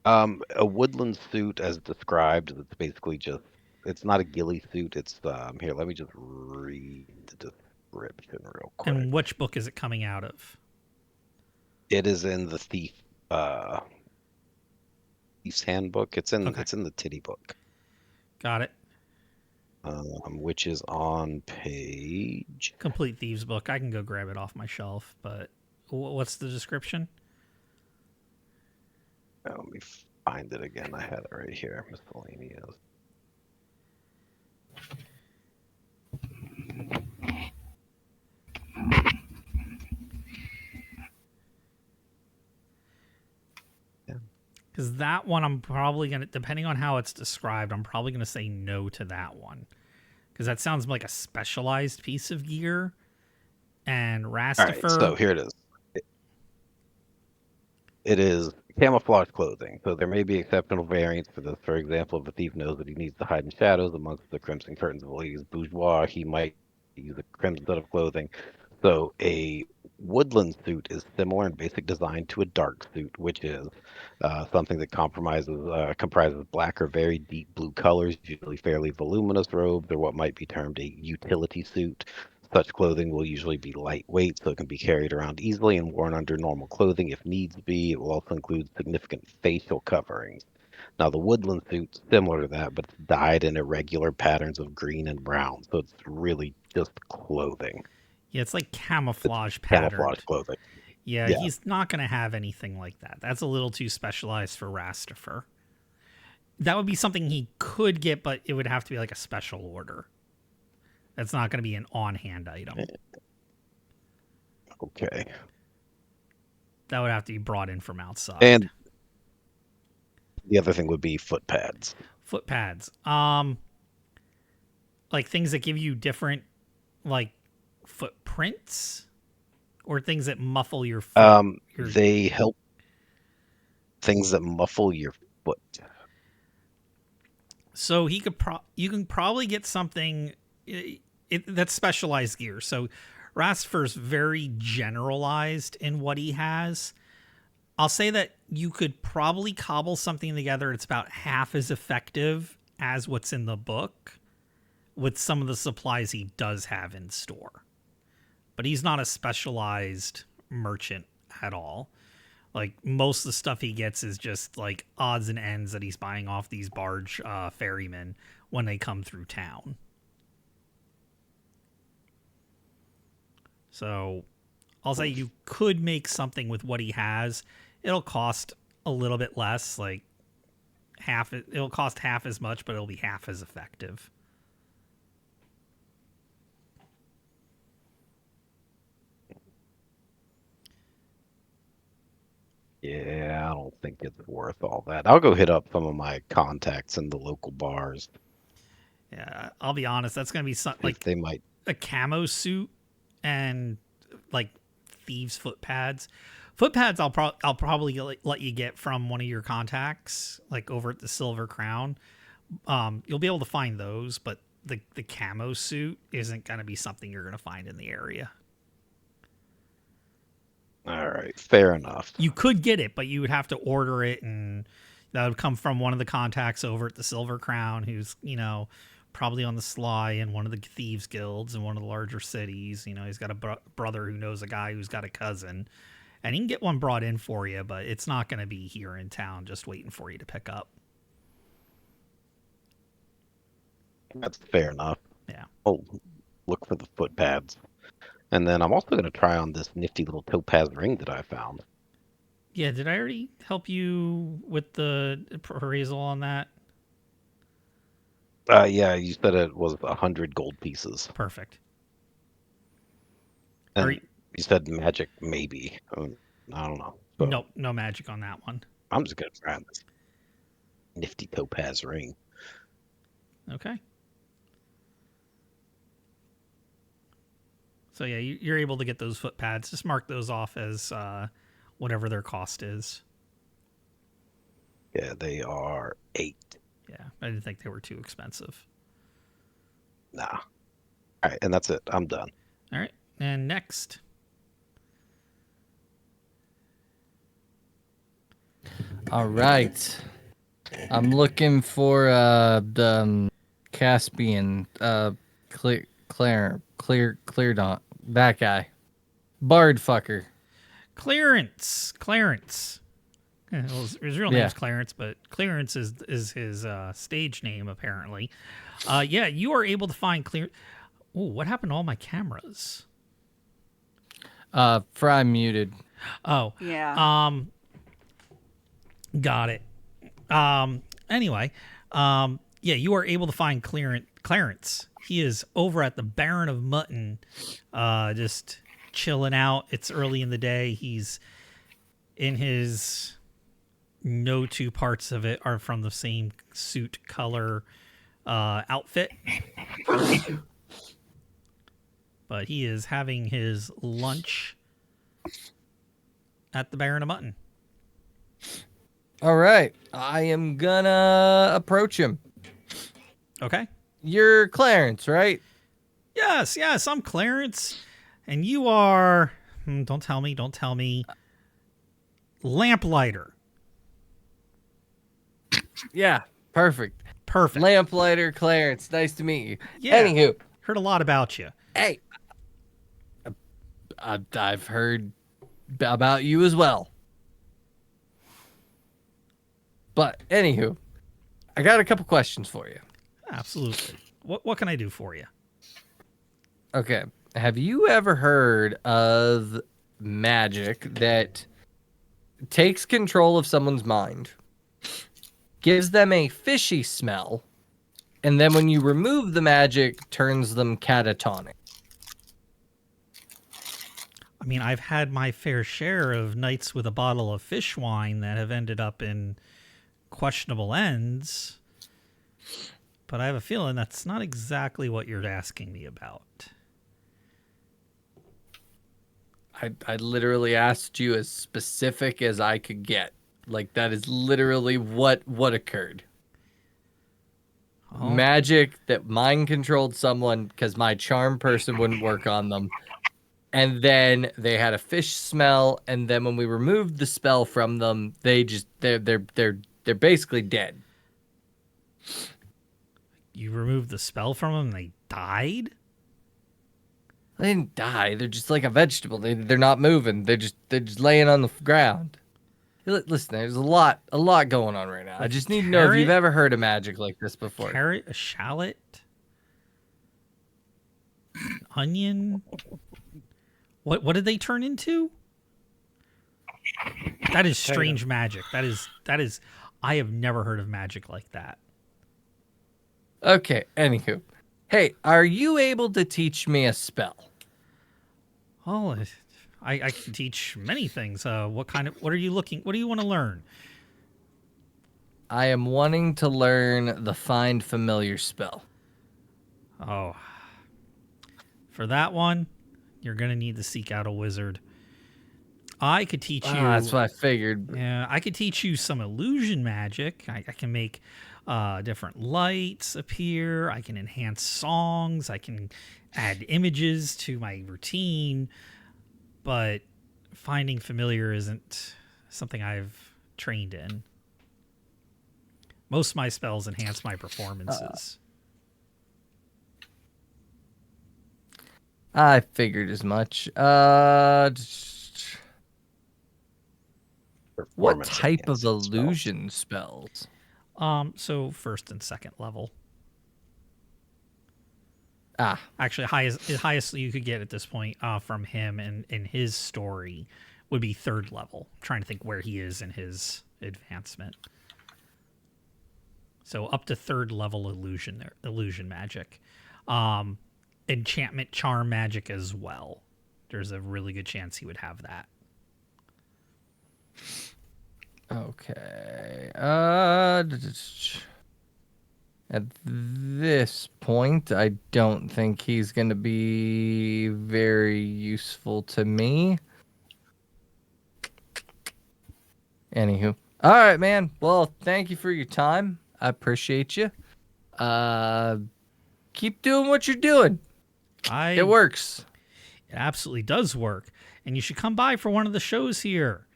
A woodland suit, as described, it's basically just, it's not a ghillie suit. It's here. Let me just read the description real quick.
And which book is it coming out of?
It is in the thief's handbook. It's in
Okay.
it's in the titty book,
Got it.
which is on page.
Complete Thieves book. I can go grab it off my shelf, but what's the description?
Let me find it again. I had it right here. Miscellaneous.
Because that one, I'm probably gonna, depending on how it's described, I'm probably gonna say no to that one. Because that sounds like a specialized piece of gear. And
All right,
Rastifer.
so here it is. It is camouflage clothing, so there may be exceptional variants for this. For example, if a thief knows that he needs to hide in shadows amongst the crimson curtains of a lady's boudoir, he might use a crimson set of clothing. So a woodland suit is similar in basic design to a dark suit, which is something that comprises black or very deep blue colors, usually fairly voluminous robes, or what might be termed a utility suit. Such clothing will usually be lightweight, so it can be carried around easily and worn under normal clothing if needs be. It will also include significant facial coverings. Now, the woodland suit's similar to that, but it's dyed in irregular patterns of green and brown, so it's really just clothing.
Yeah, it's like camouflage pattern.
Camouflage clothing.
Yeah,
Yeah.
he's not going to have anything like that. That's a little too specialized for Rastifer. That would be something he could get, but it would have to be like a special order. That's not going to be an on-hand item.
Okay.
That would have to be brought in from outside.
And the other thing would be foot pads.
Foot pads. Like things that give you different, like, footprints? Or things that muffle your foot?
They help things that muffle your foot.
So he could you can probably get something that's specialized gear. So Rasfer's very generalized in what he has. I'll say that you could probably cobble something together. It's about half as effective as what's in the book with some of the supplies he does have in store. But he's not a specialized merchant at all. Like, most of the stuff he gets is just, like, odds and ends that he's buying off these barge ferrymen when they come through town. So, I'll say you could make something with what he has. It'll cost a little bit less, like, it'll cost half as much, but it'll be half as effective.
Yeah, I don't think it's worth all that. I'll go hit up some of my contacts in the local bars.
Yeah, I'll be honest. That's going to be something like
they might.
A camo suit and like thieves' footpads. Footpads, I'll probably let you get from one of your contacts, like over at the Silver Crown. You'll be able to find those, but the camo suit isn't going to be something you're going to find in the area.
All right, fair enough.
You could get it, but you would have to order it, and that would come from one of the contacts over at the Silver Crown, who's, probably on the sly in one of the thieves guilds in one of the larger cities. He's got a brother who knows a guy who's got a cousin, and he can get one brought in for you, but it's not going to be here in town just waiting for you to pick up.
That's fair enough.
Yeah.
I'll look for the footpads. And then I'm also going to try on this nifty little topaz ring that I found.
Yeah, did I already help you with the appraisal on that?
Yeah, you said it was 100 gold pieces.
Perfect.
And you said magic, maybe. I don't know. So
Nope, no magic on that one.
I'm just going to try on this nifty topaz ring.
Okay. So yeah, you're able to get those footpads. Just mark those off as whatever their cost is.
Yeah, they are 8.
Yeah, I didn't think they were too expensive.
Nah. All right, and that's it. I'm done.
All right, and next.
All right. I'm looking for the Caspian Clear Dot. That guy. Bard fucker.
Clarence. Yeah, well, his real name's
Yeah.
Clarence, but Clarence is his stage name, apparently. Yeah, you are able to find Clarence. Oh, what happened to all my cameras?
Fry muted.
Oh,
Yeah.
got it. Anyway, yeah, you are able to find Clarence. He is over at the Baron of Mutton, just chilling out. It's early in the day. He's in his no two parts of it are from the same suit color outfit. But he is having his lunch at the Baron of Mutton.
All right. I am gonna approach him.
Okay.
You're Clarence, right?
Yes, I'm Clarence. And you are... Don't tell me. Lamplighter.
Yeah. Perfect. Lamplighter Clarence. Nice to meet you.
Yeah.
Anywho.
Heard a lot about you.
Hey. I've heard about you as well. But anywho, I got a couple questions for you.
Absolutely. What can I do for you?
Okay. Have you ever heard of magic that takes control of someone's mind, gives them a fishy smell, and then when you remove the magic, turns them catatonic?
I mean, I've had my fair share of nights with a bottle of fish wine that have ended up in questionable ends, but I have a feeling that's not exactly what you're asking me about.
I literally asked you as specific as I could get. Like, that is literally what occurred.
Oh.
Magic that mind-controlled someone because my charm person wouldn't work on them. And then they had a fish smell, and then when we removed the spell from them, they're basically dead.
You removed the spell from them and they died?
They didn't die. They're just like a vegetable. They're not moving. They're just laying on the ground. Listen, there's a lot going on right now. I just need to know if you've ever heard of magic like this before.
Carrot, a shallot, onion. What did they turn into? That is strange magic. That is. I have never heard of magic like that.
Okay. Anywho, hey, are you able to teach me a spell?
Oh, I can teach many things. What are you looking? What do you want to learn?
I am wanting to learn the Find Familiar spell.
Oh, for that one, you're gonna need to seek out a wizard. I could teach you.
That's what I figured.
Yeah, I could teach you some illusion magic. I can make different lights appear. I can enhance songs. I can add images to my routine. But finding familiar isn't something I've trained in. Most of my spells enhance my performances.
I figured as much. What
Performance
type of
enhancing spells.
illusion spells?
So first and second level.
Ah,
Actually, highest you could get at this point from him and in his story would be third level. I'm trying to think where he is in his advancement. So up to third level illusion magic. Enchantment charm magic as well. There's a really good chance he would have that.
okay. At this point, I don't think he's going to be very useful to me. Anywho. All right, man. Well, thank you for your time. I appreciate you. Keep doing what you're doing. It works.
It absolutely does work. And you should come by for one of the shows here.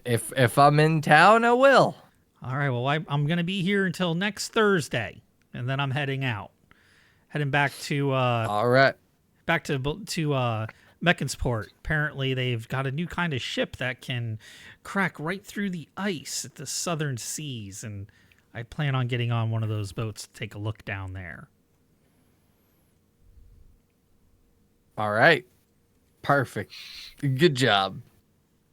If I'm in town, I will.
All right, well, I'm going to be here until next Thursday, and then I'm heading out. Heading back to
All right.
back to Mechansport. Apparently, they've got a new kind of ship that can crack right through the ice at the southern seas, and I plan on getting on one of those boats to take a look down there.
All right. Perfect. Good job.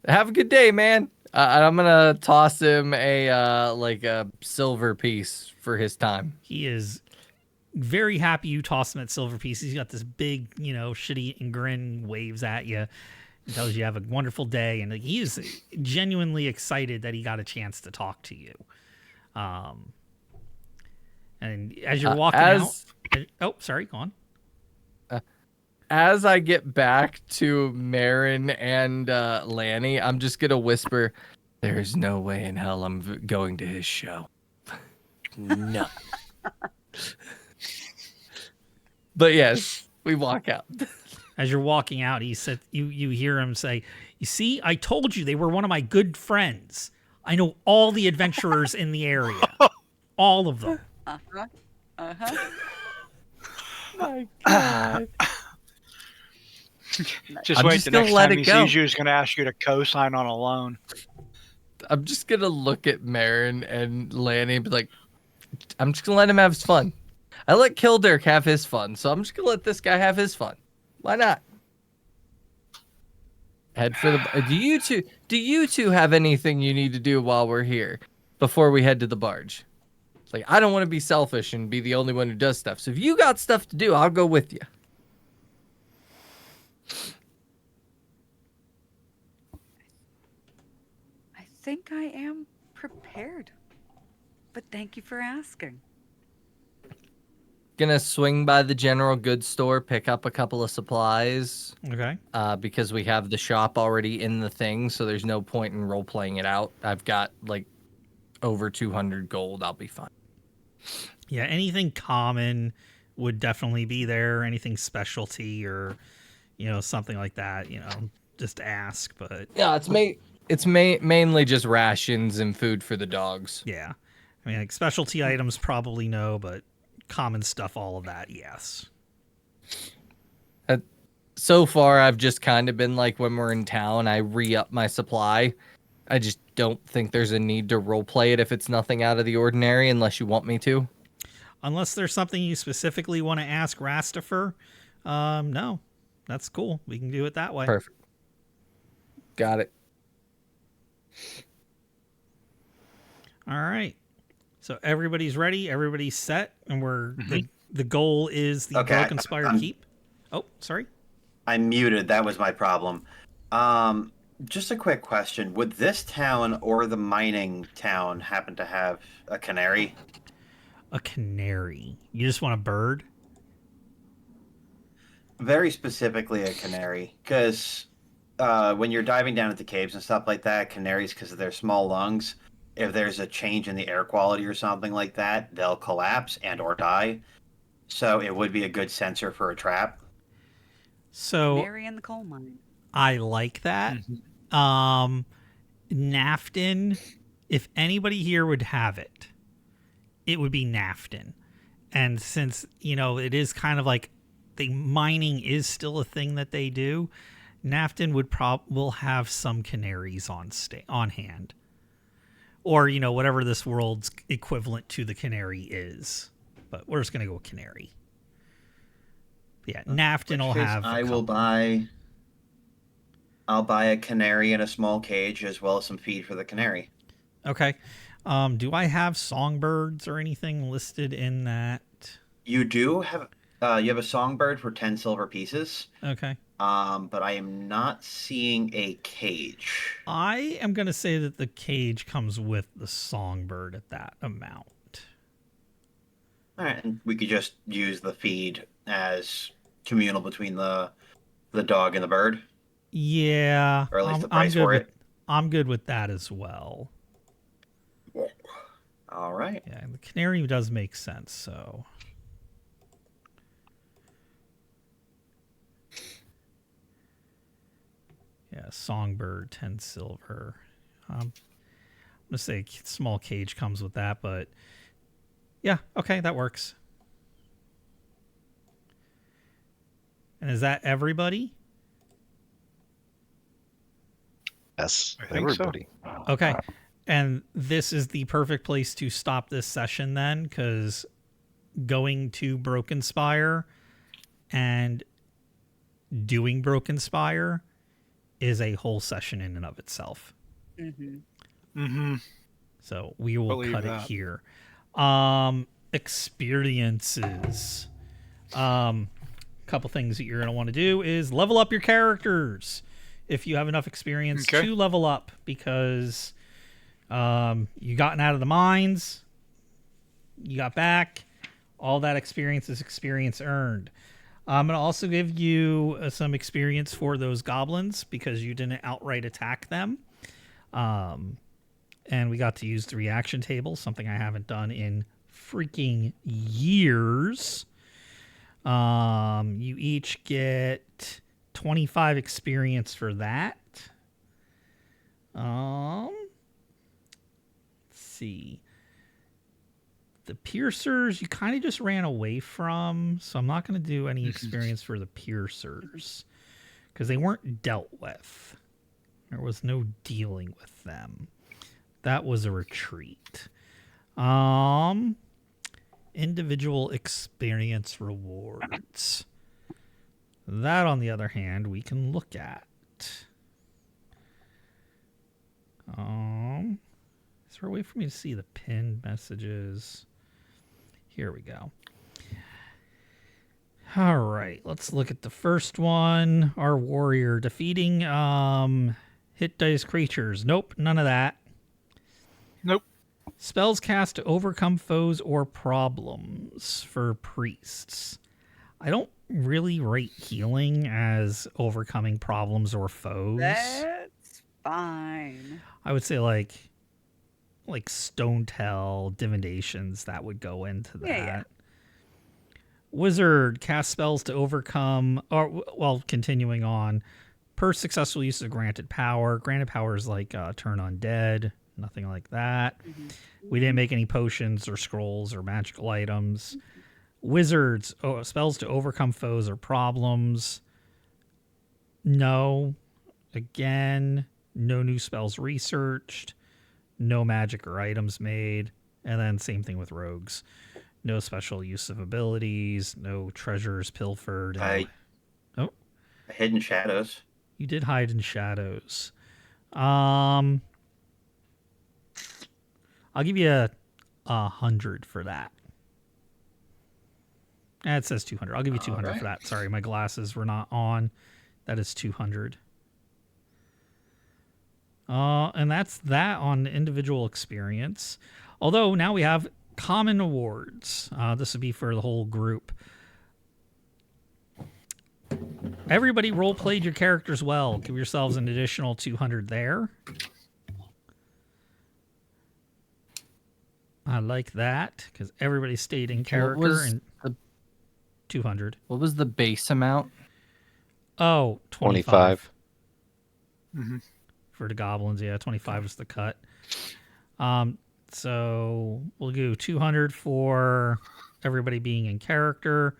Have a good day, man. I'm gonna toss him a silver piece for his time.
He is very happy you toss him at silver piece. He's got this big, shit-eating grin, waves at you, and tells you have a wonderful day, and he is genuinely excited that he got a chance to talk to you. And as you're walking out, oh, sorry, go on.
As I get back to Marin and Lanny, I'm just gonna whisper, "There's no way in hell I'm going to his show." No. But yes, we walk out.
As you're walking out, he said, you hear him say, "You see, I told you they were one of my good friends. I know all the adventurers in the area, all of them."
My God.
Just
I'm
wait,
just
the
gonna
next
let
time
it
he
go.
sees you, he's going to ask you to co-sign on a loan.
I'm just gonna look at Marin and Lanny and be like, I'm just gonna let him have his fun. I let Kildirk have his fun, so I'm just gonna let this guy have his fun. Why not? Head for the. Do you two have anything you need to do while we're here before we head to the barge? Like, I don't want to be selfish and be the only one who does stuff. So if you got stuff to do, I'll go with you.
I think I am prepared. But thank you for asking.
Gonna swing by the general goods store, pick up a couple of supplies.
Okay.
Because we have the shop already in the thing, so there's no point in role playing it out. I've got like over 200 gold. I'll be fine.
Yeah, anything common would definitely be there. Anything specialty or, something like that, just ask. But
Yeah, it's mainly just rations and food for the dogs.
yeah, I mean, like specialty items probably no, but common stuff, all of that, yes.
So far, I've just kind of been like, when we're in town, I re-up my supply. I just don't think there's a need to roleplay it if it's nothing out of the ordinary, unless you want me to.
Unless there's something you specifically want to ask Rastifer, no, that's cool. We can do it that way.
Perfect. Got it.
All right. So everybody's ready. Everybody's set, and the goal is the
Okay,
Broken Spire Keep. Oh, sorry.
I'm muted. That was my problem. Just a quick question. Would this town or the mining town happen to have a canary?
A canary. You just want a bird?
very specifically a canary, because when you're diving down into caves and stuff like that, canaries, because of their small lungs, if there's a change in the air quality or something like that, they'll collapse and or die. So it would be a good sensor for a trap.
So
Canary in the coal mine.
I like that.
Mhm.
Naftin, if anybody here would have it, it would be Naftin. And since, it is kind of like the mining is still a thing that they do, Naftin will have some canaries on hand. Or, whatever this world's equivalent to the canary is. But we're just going to go with canary. Yeah, Naftin will have a couple.
I'll buy a canary in a small cage as well as some feed for the canary.
Okay. Do I have songbirds or anything listed in that?
You do have you have a songbird for 10 silver pieces.
Okay.
But I am not seeing a cage.
I am going to say that the cage comes with the songbird at that amount.
All right, and we could just use the feed as communal between the dog and the bird,
Yeah.
or at least the
I'm
price
good
for
with,
it.
I'm good with that as well.
All right.
Yeah, the canary does make sense, so. Yeah, songbird, 10 silver. I'm going to say small cage comes with that, but yeah, okay, that works. And is that everybody?
Yes,
I think so.
everybody.
Okay. And this is the perfect place to stop this session then, because going to Broken Spire and doing Broken Spire is a whole session in and of itself.
Mm-hmm.
Mm-hmm.
So we will
Believe
cut
that.
it here. Experiences. Couple things that you're going to want to do is level up your characters if you have enough experience
Okay.
to level up, because you gotten out of the mines, you got back, all that experience is experience earned. I'm going to also give you some experience for those goblins because you didn't outright attack them. And we got to use the reaction table, something I haven't done in freaking years. You each get 25 experience for that. Let's see. The piercers you kind of just ran away from, so I'm not going to do any experience for the piercers because they weren't dealt with. There was no dealing with them. That was a retreat. Individual experience rewards. That, on the other hand, we can look at. Is there a way for me to see the pinned messages? Here we go. All right, let's look at the first one. Our warrior defeating hit dice creatures. Nope, none of that.
Nope.
Spells cast to overcome foes or problems for priests. I don't really rate healing as overcoming problems or foes.
That's fine.
I would say like stone tell, divinations, that would go into that.
Yeah.
Wizard cast spells to overcome, or well, continuing on, per successful use of granted power. Granted power is like turn undead, nothing like that.
Mm-hmm.
We didn't make any potions or scrolls or magical items. Wizards, spells to overcome foes or problems. No. Again, no new spells researched. No magic or items made. And then same thing with rogues. No special use of abilities. No treasures pilfered.
Hidden shadows.
You did hide in shadows. I'll give you 100 for that. It says 200. I'll give you 200 for that. Sorry, my glasses were not on. That is 200. And that's that on individual experience. Although now we have common awards. This would be for the whole group. everybody role played your characters well. Give yourselves an additional 200 there. I like that because everybody stayed in character.
was
And
the
200.
what was the base amount?
Oh,
25.
For the goblins. Yeah, 25 is the cut. So we'll do 200 for everybody being in character.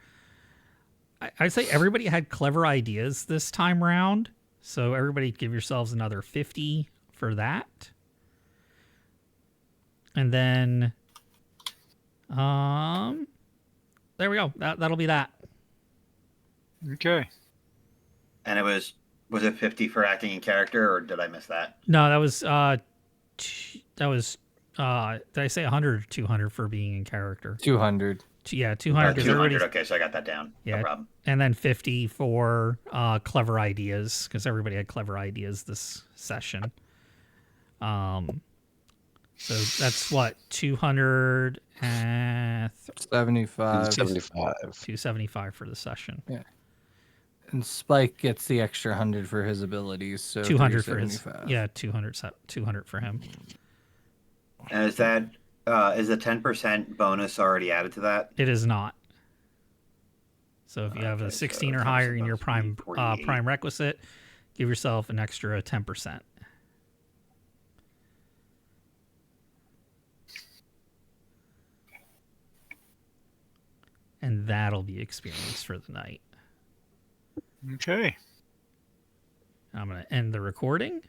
I'd say everybody had clever ideas this time round. So everybody give yourselves another 50 for that. And then there we go. That'll be that.
Okay.
And it was it 50 for acting in character, or did I miss that?
No, that was did I say 100 or 200 for being in character?
200.
Yeah, 200 because
200. Okay, so I got that down.
Yeah,
No problem.
and then 50 for clever ideas because everybody had clever ideas this session. So that's what
75.
275 for the session.
Yeah. And Spike gets the extra 100 for his abilities, so
200 for his
375.
200 for him.
And is the 10% bonus already added to that?
It is not. So if you have a
Okay,
16
so
or higher in your
10%
prime
bonus would be 48.
requisite, give yourself an extra 10%. And that'll be experience for the night.
Okay.
I'm going to end the recording,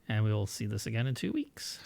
and we will see this again in 2 weeks.